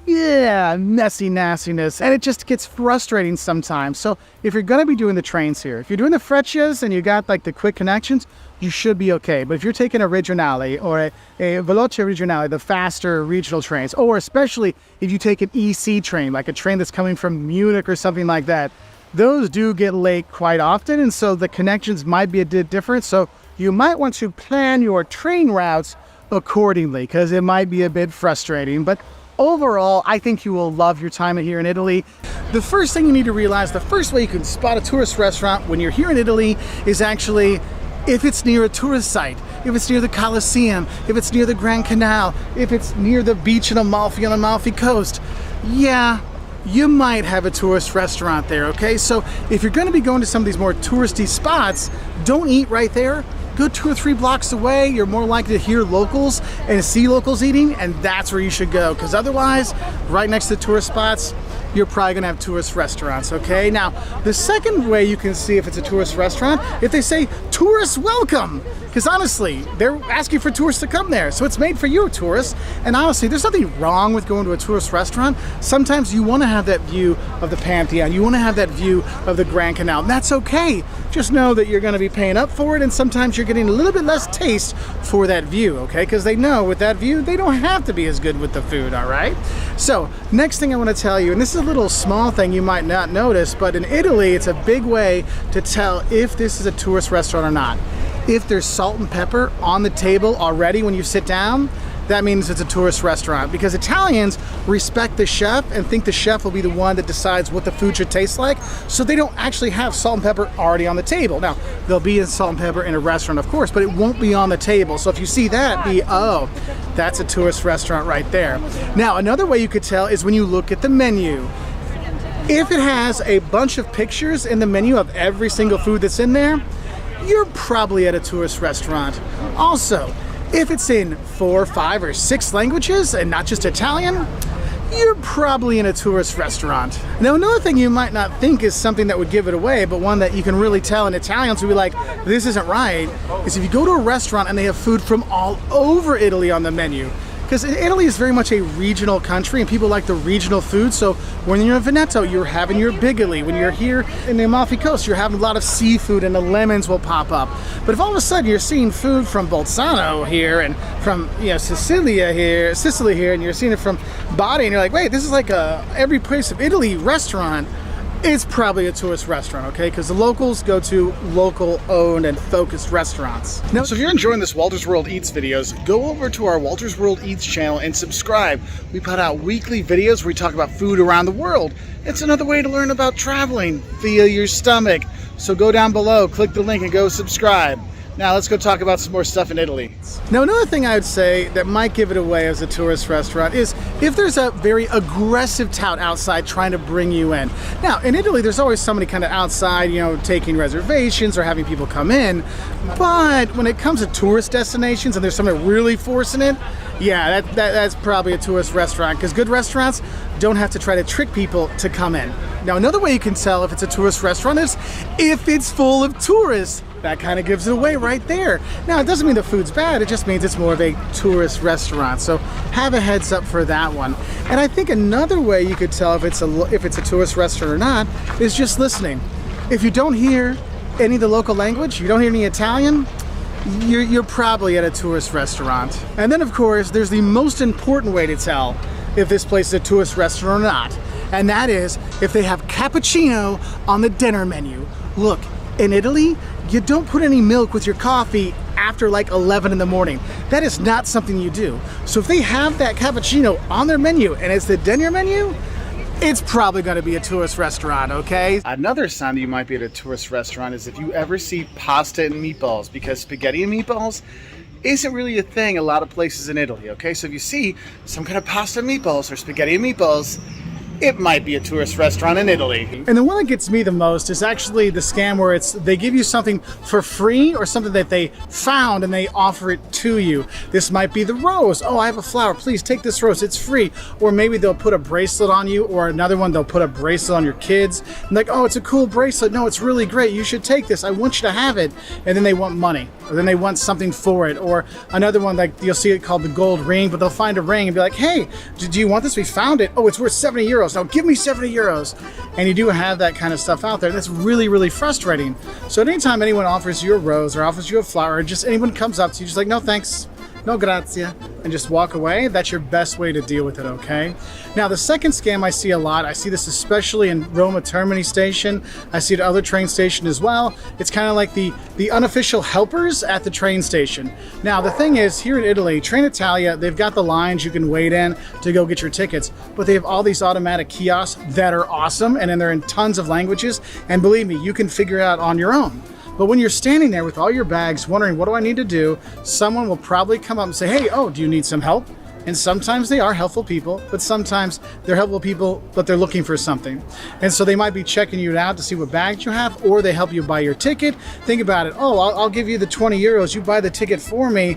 messy nastiness, and it just gets frustrating sometimes. So if you're going to be doing the trains here, if you're doing the Freccias and you got like the quick connections, you should be okay. But if you're taking a Regionale or a Veloce Regionale, the faster regional trains, or especially if you take an EC train, like a train that's coming from Munich or something like that, those do get late quite often, and so the connections might be a bit different. So you might want to plan your train routes accordingly, because it might be a bit frustrating. But overall, I think you will love your time here in Italy. The first thing you need to realize, the first way you can spot a tourist restaurant when you're here in Italy is actually if it's near a tourist site, if it's near the Colosseum, if it's near the Grand Canal, if it's near the beach in Amalfi on the Amalfi Coast. Yeah, you might have a tourist restaurant there, okay? So if you're gonna be going to some of these more touristy spots, don't eat right there. Go 2 or 3 blocks away. You're more likely to hear locals and see locals eating, and that's where you should go, because otherwise, right next to tourist spots, you're probably gonna have tourist restaurants, okay? Now, the second way you can see if it's a tourist restaurant, if they say, tourists welcome, because honestly, they're asking for tourists to come there, so it's made for you, tourists, and honestly, there's nothing wrong with going to a tourist restaurant. Sometimes you wanna have that view of the Pantheon, you wanna have that view of the Grand Canal, and that's okay. Just know that you're gonna be paying up for it, and sometimes you're getting a little bit less taste for that view, okay? Because they know with that view, they don't have to be as good with the food, all right? So, next thing I wanna tell you, and this is a little small thing you might not notice, but in Italy, it's a big way to tell if this is a tourist restaurant or not. If there's salt and pepper on the table already when you sit down, that means it's a tourist restaurant, because Italians respect the chef and think the chef will be the one that decides what the food should taste like, so they don't actually have salt and pepper already on the table. Now, there'll be salt and pepper in a restaurant, of course, but it won't be on the table. So if you see that, oh, that's a tourist restaurant right there. Now, another way you could tell is when you look at the menu. If it has a bunch of pictures in the menu of every single food that's in there, you're probably at a tourist restaurant. Also, if it's in 4, 5, or 6 languages and not just Italian, you're probably in a tourist restaurant. Now, another thing you might not think is something that would give it away, but one that you can really tell, and Italians will be like, this isn't right, is if you go to a restaurant and they have food from all over Italy on the menu. Because Italy is very much a regional country, and people like the regional food. So when you're in Veneto, you're having your bigoli. When you're here in the Amalfi Coast, you're having a lot of seafood, and the lemons will pop up. But if all of a sudden you're seeing food from Bassano here, and from Sicily here, and you're seeing it from Bari, and you're like, wait, this is like a every place of Italy restaurant. It's probably a tourist restaurant, okay? Because the locals go to local-owned and focused restaurants. Now, so if you're enjoying this Wolters World Eats videos, go over to our Wolters World Eats channel and subscribe. We put out weekly videos where we talk about food around the world. It's another way to learn about traveling via your stomach. So go down below, click the link, and go subscribe. Now let's go talk about some more stuff in Italy. Now, another thing I would say that might give it away as a tourist restaurant is if there's a very aggressive tout outside trying to bring you in. Now, in Italy, there's always somebody kind of outside, you know, taking reservations or having people come in. But when it comes to tourist destinations and there's somebody really forcing it, yeah, that's probably a tourist restaurant, because good restaurants don't have to try to trick people to come in. Now, another way you can tell if it's a tourist restaurant is if it's full of tourists. That kind of gives it away right there. Now, it doesn't mean the food's bad, it just means it's more of a tourist restaurant. So have a heads up for that one. And I think another way you could tell if it's a tourist restaurant or not is just listening. If you don't hear any of the local language, you don't hear any Italian, you're probably at a tourist restaurant. And then, of course, there's the most important way to tell if this place is a tourist restaurant or not. And that is if they have cappuccino on the dinner menu. Look, in Italy, you don't put any milk with your coffee after like 11 in the morning. That is not something you do. So if they have that cappuccino on their menu and it's the dinner menu, it's probably going to be a tourist restaurant, okay? Another sign that you might be at a tourist restaurant is if you ever see pasta and meatballs, because spaghetti and meatballs isn't really a thing a lot of places in Italy, okay? So if you see some kind of pasta and meatballs or spaghetti and meatballs, it might be a tourist restaurant in Italy. And the one that gets me the most is actually the scam where they give you something for free or something that they found and they offer it to you. This might be the rose. Oh, I have a flower. Please take this rose. It's free. Or maybe they'll put a bracelet on you, or another one, they'll put a bracelet on your kids. And like, oh, it's a cool bracelet. No, it's really great. You should take this. I want you to have it. And then they want money, or then they want something for it. Or another one, like you'll see it called the gold ring, but they'll find a ring and be like, hey, do you want this? We found it. Oh, it's worth 70 euros. Now give me 70 euros. And you do have that kind of stuff out there. That's really, really frustrating. So anytime anyone offers you a rose or offers you a flower, or just anyone comes up to you, just like, no thanks, no grazie, and just walk away, that's your best way to deal with it, okay? Now, the second scam I see a lot, I see this especially in Roma Termini station, I see it at other train stations as well. It's kind of like the unofficial helpers at the train station. Now, the thing is, here in Italy, Trenitalia, they've got the lines you can wait in to go get your tickets, but they have all these automatic kiosks that are awesome, and then they're in tons of languages, and believe me, you can figure it out on your own. But when you're standing there with all your bags wondering, what do I need to do? Someone will probably come up and say, hey, oh, do you need some help? And sometimes they are helpful people, but sometimes they're helpful people, but they're looking for something. And so they might be checking you out to see what bags you have, or they help you buy your ticket. Think about it. Oh, I'll give you the 20 euros. You buy the ticket for me.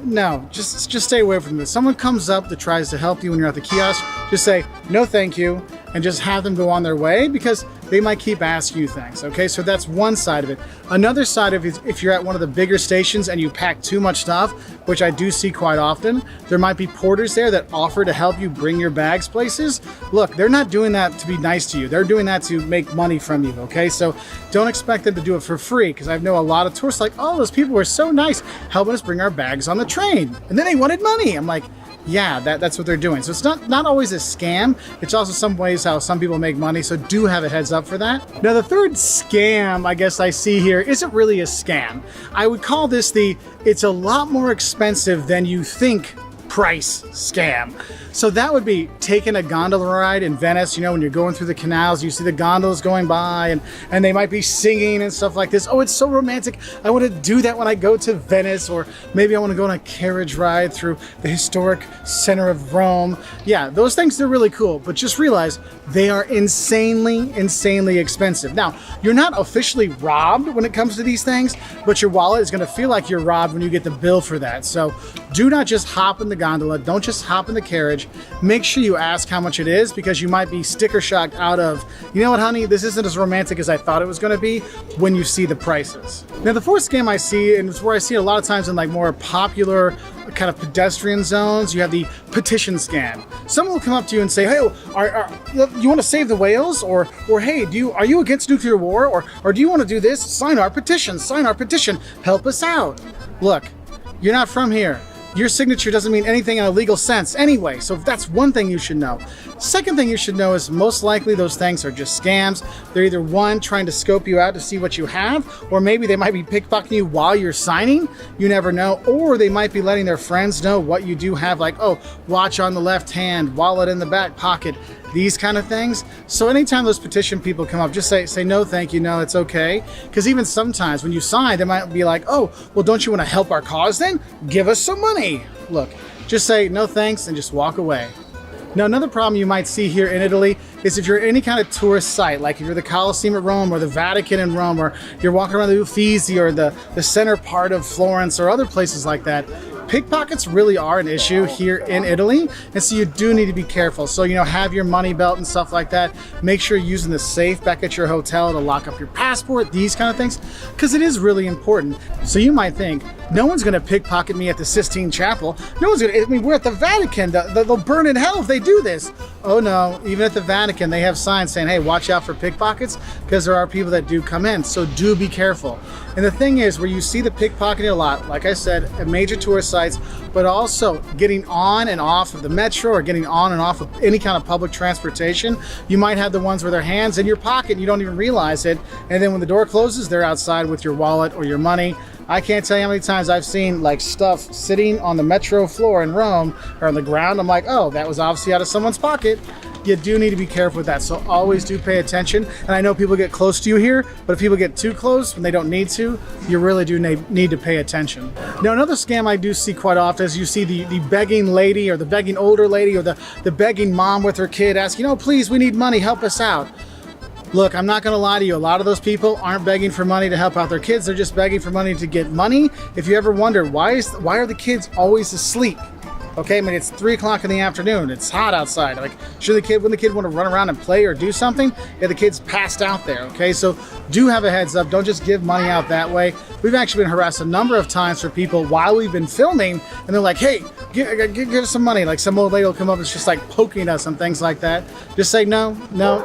No, just stay away from this. Someone comes up that tries to help you when you're at the kiosk, just say, no, thank you, and just have them go on their way, because they might keep asking you things, okay? So that's one side of it. Another side of it, if you're at one of the bigger stations and you pack too much stuff, which I do see quite often, there might be porters there that offer to help you bring your bags places. Look, they're not doing that to be nice to you. They're doing that to make money from you, okay? So don't expect them to do it for free, because I know a lot of tourists like, oh, those people were so nice helping us bring our bags on the train. And then they wanted money. I'm like, yeah, that's what they're doing. So it's not always a scam. It's also some ways how some people make money, so do have a heads up for that. Now, the third scam I guess I see here isn't really a scam. I would call this it's a lot more expensive than you think price scam. So that would be taking a gondola ride in Venice. You know, when you're going through the canals, you see the gondolas going by and they might be singing and stuff like this. Oh, it's so romantic. I want to do that when I go to Venice. Or maybe I want to go on a carriage ride through the historic center of Rome. Yeah, those things, they're really cool, but just realize they are insanely, insanely expensive. Now, you're not officially robbed when it comes to these things, but your wallet is going to feel like you're robbed when you get the bill for that. So do not just hop in the gondola. Don't just hop in the carriage. Make sure you ask how much it is, because you might be sticker shocked out of, you know what, honey, this isn't as romantic as I thought it was going to be, when you see the prices. Now, the fourth scam I see, and it's where I see it a lot of times in like more popular kind of pedestrian zones, you have the petition scam. Someone will come up to you and say, hey, you want to save the whales? Or hey, are you against nuclear war? Or do you want to do this? Sign our petition, help us out. Look, you're not from here. Your signature doesn't mean anything in a legal sense anyway, so that's one thing you should know. Second thing you should know is most likely those things are just scams. They're either one, trying to scope you out to see what you have, or maybe they might be pickpocketing you while you're signing. You never know. Or they might be letting their friends know what you do have, like, oh, watch on the left hand, wallet in the back pocket. these kind of things. So anytime those petition people come up, just say no, thank you, no, it's okay. Because even sometimes when you sign, they might be like, oh, well, don't you want to help our cause then? Give us some money. Look, just say no thanks and just walk away. Now, another problem you might see here in Italy is if you're at any kind of tourist site, like if you're the Colosseum at Rome or the Vatican in Rome, or you're walking around the Uffizi or the center part of Florence or other places like that, pickpockets really are an issue here in Italy, and so you do need to be careful. So, have your money belt and stuff like that. Make sure you're using the safe back at your hotel to lock up your passport, these kind of things, because it is really important. So you might think, no one's going to pickpocket me at the Sistine Chapel. No one's going to, we're at the Vatican. They'll burn in hell if they do this. Oh no, even at the Vatican, they have signs saying, hey, watch out for pickpockets, because there are people that do come in. So do be careful. And the thing is, where you see the pickpocketing a lot, like I said, at major tourist sites, but also getting on and off of the metro or getting on and off of any kind of public transportation, you might have the ones where their hands in your pocket and you don't even realize it. And then when the door closes, they're outside with your wallet or your money. I can't tell you how many times I've seen like stuff sitting on the metro floor in Rome or on the ground. I'm like, oh, that was obviously out of someone's pocket. You do need to be careful with that. So always do pay attention. And I know people get close to you here, but if people get too close when they don't need to, you really do need to pay attention. Now, another scam I do see quite often is you see the begging lady or the begging older lady or the begging mom with her kid asking, oh, please, we need money, help us out. Look, I'm not going to lie to you. A lot of those people aren't begging for money to help out their kids. They're just begging for money to get money. If you ever wonder, why are the kids always asleep? Okay, it's 3 o'clock in the afternoon. It's hot outside. Like, wouldn't the kid want to run around and play or do something? Yeah, the kid's passed out there. Okay, so do have a heads up. Don't just give money out that way. We've actually been harassed a number of times for people while we've been filming, and they're like, hey, give us some money. Like, some old lady will come up and it's just like poking us and things like that. Just say no,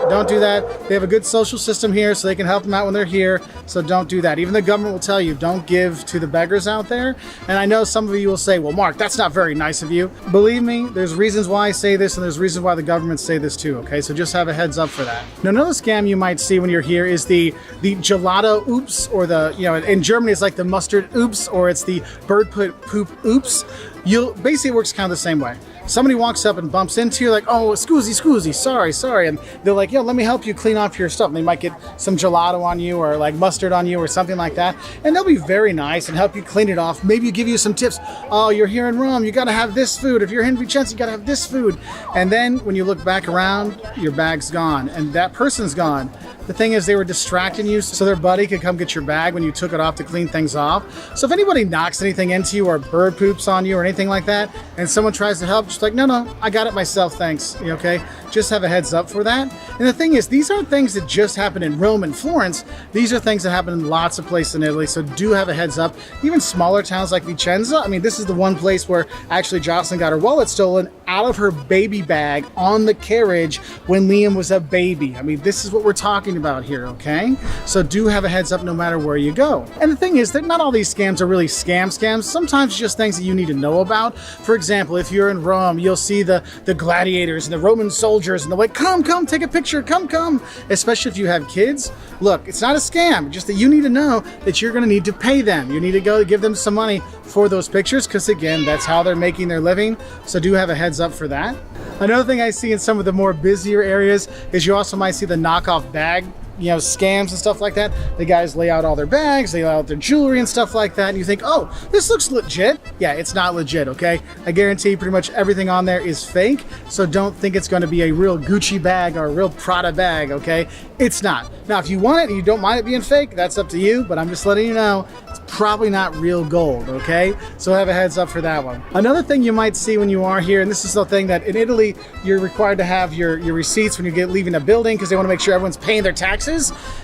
don't do that. They have a good social system here, so they can help them out when they're here. So don't do that. Even the government will tell you, don't give to the beggars out there. And I know some of you will say, well, Mark, that's not very nice of you. Believe me, there's reasons why I say this, and there's reasons why the government say this too, okay? So just have a heads up for that. Now, another scam you might see when you're here is the gelato oops, or in Germany it's like the mustard oops, or it's the bird poop oops. Basically it works kind of the same way. Somebody walks up and bumps into you like, oh, scusi, sorry. And they're like, yo, let me help you clean off your stuff. And they might get some gelato on you or like mustard on you or something like that. And they'll be very nice and help you clean it off. Maybe give you some tips. Oh, you're here in Rome, you got to have this food. If you're in Vicenza, you got to have this food. And then when you look back around, your bag's gone and that person's gone. The thing is, they were distracting you so their buddy could come get your bag when you took it off to clean things off. So if anybody knocks anything into you or bird poops on you or anything like that, and someone tries to help, just like, no, I got it myself, thanks. Okay? Just have a heads up for that. And the thing is, these aren't things that just happen in Rome and Florence. These are things that happen in lots of places in Italy, so do have a heads up. Even smaller towns like Vicenza, this is the one place where actually Jocelyn got her wallet stolen out of her baby bag on the carriage when Liam was a baby. This is what we're talking about here, okay? So do have a heads up no matter where you go. And the thing is that not all these scams are really scams. Sometimes it's just things that you need to know about. For example, if you're in Rome, you'll see the gladiators and the Roman soldiers and they're like, come, take a picture, come. Especially if you have kids. Look, it's not a scam, just that you need to know that you're gonna need to pay them. You need to go give them some money for those pictures because again, that's how they're making their living. So do have a heads up for that. Another thing I see in some of the more busier areas is you also might see the knockoff bag scams and stuff like that. The guys lay out all their bags, they lay out their jewelry and stuff like that, and you think, oh, this looks legit. Yeah, it's not legit, okay? I guarantee pretty much everything on there is fake, so don't think it's going to be a real Gucci bag or a real Prada bag, okay? It's not. Now, if you want it and you don't mind it being fake, that's up to you, but I'm just letting you know, it's probably not real gold, okay? So have a heads up for that one. Another thing you might see when you are here, and this is the thing that in Italy, you're required to have your receipts when you get leaving a building because they want to make sure everyone's paying their taxes.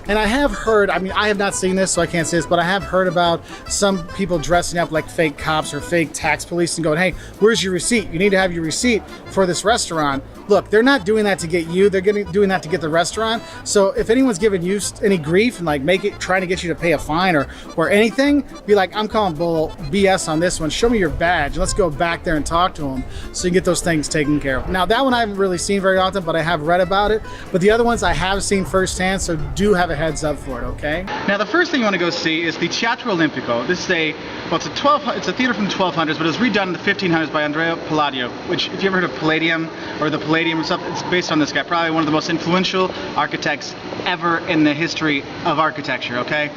And I have heard, I have not seen this, so I can't say this, but I have heard about some people dressing up like fake cops or fake tax police and going, hey, where's your receipt? You need to have your receipt for this restaurant. Look, they're not doing that to get you, they're doing that to get the restaurant. So if anyone's giving you any grief and like trying to get you to pay a fine or anything, anything, be like, I'm calling BS on this one. Show me your badge. Let's go back there and talk to them so you can get those things taken care of. Now, that one I haven't really seen very often, but I have read about it. But the other ones I have seen firsthand, so do have a heads up for it, okay? Now, the first thing you want to go see is the Teatro Olimpico. This is it's a theater from the 1200s, but it was redone in the 1500s by Andrea Palladio, which, if you ever heard of Palladium or the Palladium or something, it's based on this guy, probably one of the most influential architects ever in the history of architecture, okay?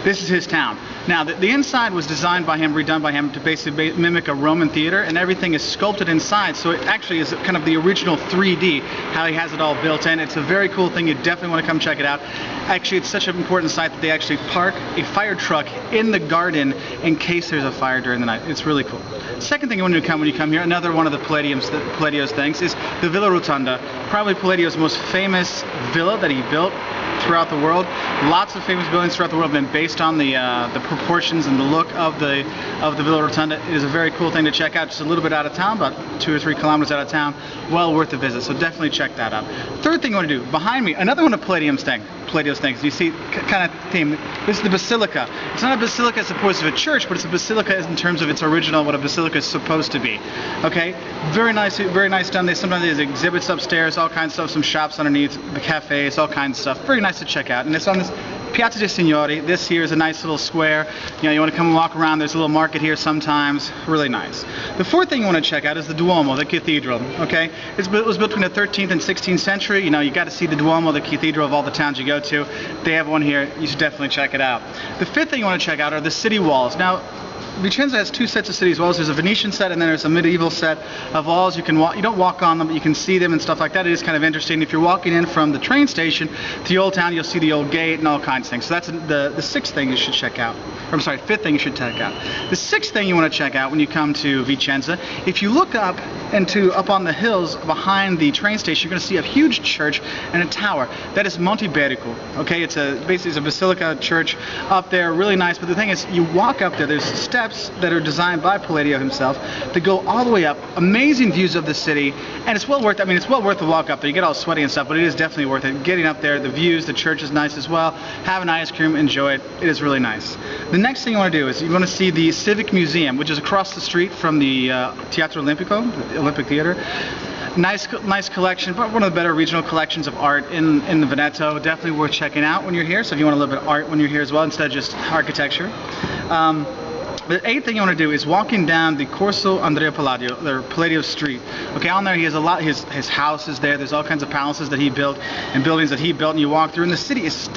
This is his town. Now, the inside was designed by him, redone by him, to basically mimic a Roman theater, and everything is sculpted inside, so it actually is kind of the original 3D, how he has it all built in. It's a very cool thing. You definitely want to come check it out. Actually, it's such an important site that they actually park a fire truck in the garden in case there's a fire during the night. It's really cool. Second thing you want to come when you come here, another one of the Palladio's things, is the Villa Rotonda, probably Palladio's most famous villa that he built throughout the world. Lots of famous buildings throughout the world have been based on the proportions and the look of the Villa Rotonda. It is a very cool thing to check out. Just a little bit out of town, about 2 or 3 kilometers out of town. Well worth a visit. So definitely check that out. Third thing you want to do, behind me, another one of Palladio's things. You see, kind of theme. This is the basilica. It's not a basilica as opposed to a church, but it's a basilica in terms of its original, what a basilica is supposed to be. Okay, very nice done. Sometimes there's exhibits upstairs, all kinds of stuff, some shops underneath, the cafes, all kinds of stuff. Very nice to check out. And it's on this Piazza dei Signori. This here is a nice little square. You know, you want to come and walk around. There's a little market here sometimes. Really nice. The fourth thing you want to check out is the Duomo, the cathedral. Okay, it was built between the 13th and 16th century. You know, you got to see the Duomo, the cathedral of all the towns you go to. They have one here. You should definitely check it out. The fifth thing you want to check out are the city walls. Now, Vicenza has 2 sets of city walls. There's a Venetian set and then there's a medieval set of walls. You can walk, you don't walk on them, but you can see them and stuff like that. It is kind of interesting. If you're walking in from the train station to the old town, you'll see the old gate and all kinds of things. So that's the sixth thing you should check out. Or, I'm sorry, fifth thing you should check out. The sixth thing you want to check out when you come to Vicenza, if you look up on the hills behind the train station, you're going to see a huge church and a tower. That is Monte Berico. Okay, basically it's a basilica church up there, really nice. But the thing is, you walk up there. There's steps that are designed by Palladio himself to go all the way up. Amazing views of the city, and it's well worth. I mean, it's well worth the walk up there. You get all sweaty and stuff, but it is definitely worth it. Getting up there, the views, the church is nice as well. Have an ice cream, enjoy it. It is really nice. The next thing you want to do is you want to see the Civic Museum, which is across the street from the Teatro Olimpico, the Olympic Theater. Nice collection, but one of the better regional collections of art in the Veneto. Definitely worth checking out when you're here. So if you want a little bit of art when you're here as well, instead of just architecture. The eighth thing you want to do is walking down the Corso Andrea Palladio, the Palladio Street. Okay, on there he has a lot. His house is there. There's all kinds of palaces that he built and buildings that he built, and you walk through. And the city is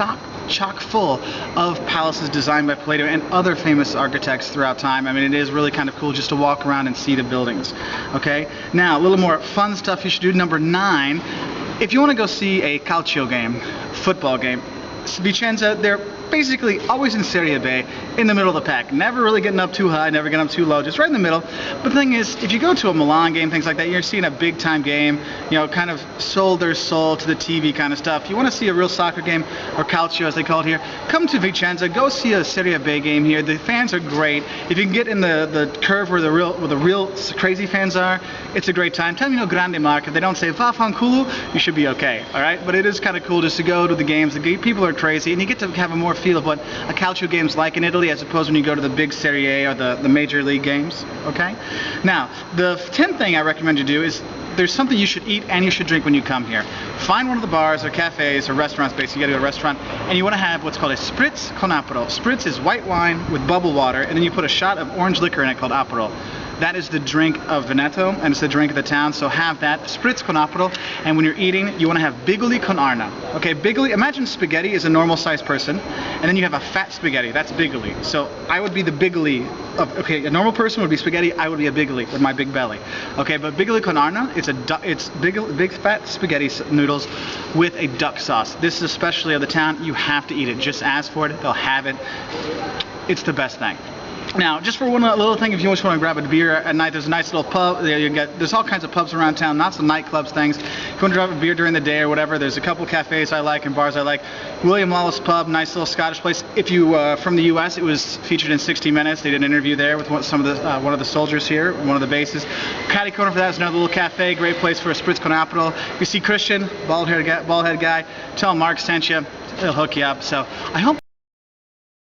chock full of palaces designed by Palladio and other famous architects throughout time. I mean, it is really kind of cool just to walk around and see the buildings. Okay, now a little more fun stuff you should do. Number 9, if you want to go see a calcio game, football game, Vicenza, they're basically always in Serie B, in the middle of the pack. Never really getting up too high, never getting up too low, just right in the middle. But the thing is, if you go to a Milan game, things like that, you're seeing a big time game, you know, kind of sold their soul to the TV kind of stuff. You want to see a real soccer game, or calcio as they call it here, come to Vicenza, go see a Serie B game here. The fans are great. If you can get in the curve where the real crazy fans are, it's a great time. Tell them, you know, grande marca. If they don't say va fanculo, you should be okay, alright? But it is kind of cool just to go to the games. The people are crazy, and you get to have a more feel of what a calcio game's like in Italy, as opposed when you go to the big Serie A or the major league games. Okay. Now, the 10th thing I recommend you do is there's something you should eat and you should drink when you come here. Find one of the bars or cafes or restaurants, basically. You gotta go to a restaurant, and you want to have what's called a spritz con aperol. Spritz is white wine with bubble water, and then you put a shot of orange liquor in it called aperol. That is the drink of Veneto, and it's the drink of the town, so have that. Spritz con aperol, and when you're eating, you want to have bigoli con arna. Okay, bigoli, imagine spaghetti is a normal sized person, and then you have a fat spaghetti, that's bigoli. So I would be the bigoli of, okay, a normal person would be spaghetti, I would be a bigoli with my big belly. Okay, but bigoli con arna, it's big fat spaghetti noodles with a duck sauce. This is especially of the town, you have to eat it. Just ask for it, they'll have it. It's the best thing. Now, just for one little thing, if you just want to grab a beer at night, there's a nice little pub. There's all kinds of pubs around town, lots of nightclubs, things. If you want to grab a beer during the day or whatever, there's a couple cafes I like and bars I like. William Lawless Pub, nice little Scottish place. If you from the U.S., it was featured in 60 Minutes. They did an interview there with one of the soldiers here, one of the bases. Catty Corner for that is another little cafe, great place for a spritz con aperol. If you see Christian, bald-headed guy, tell him Mark sent you. It'll hook you up. So I hope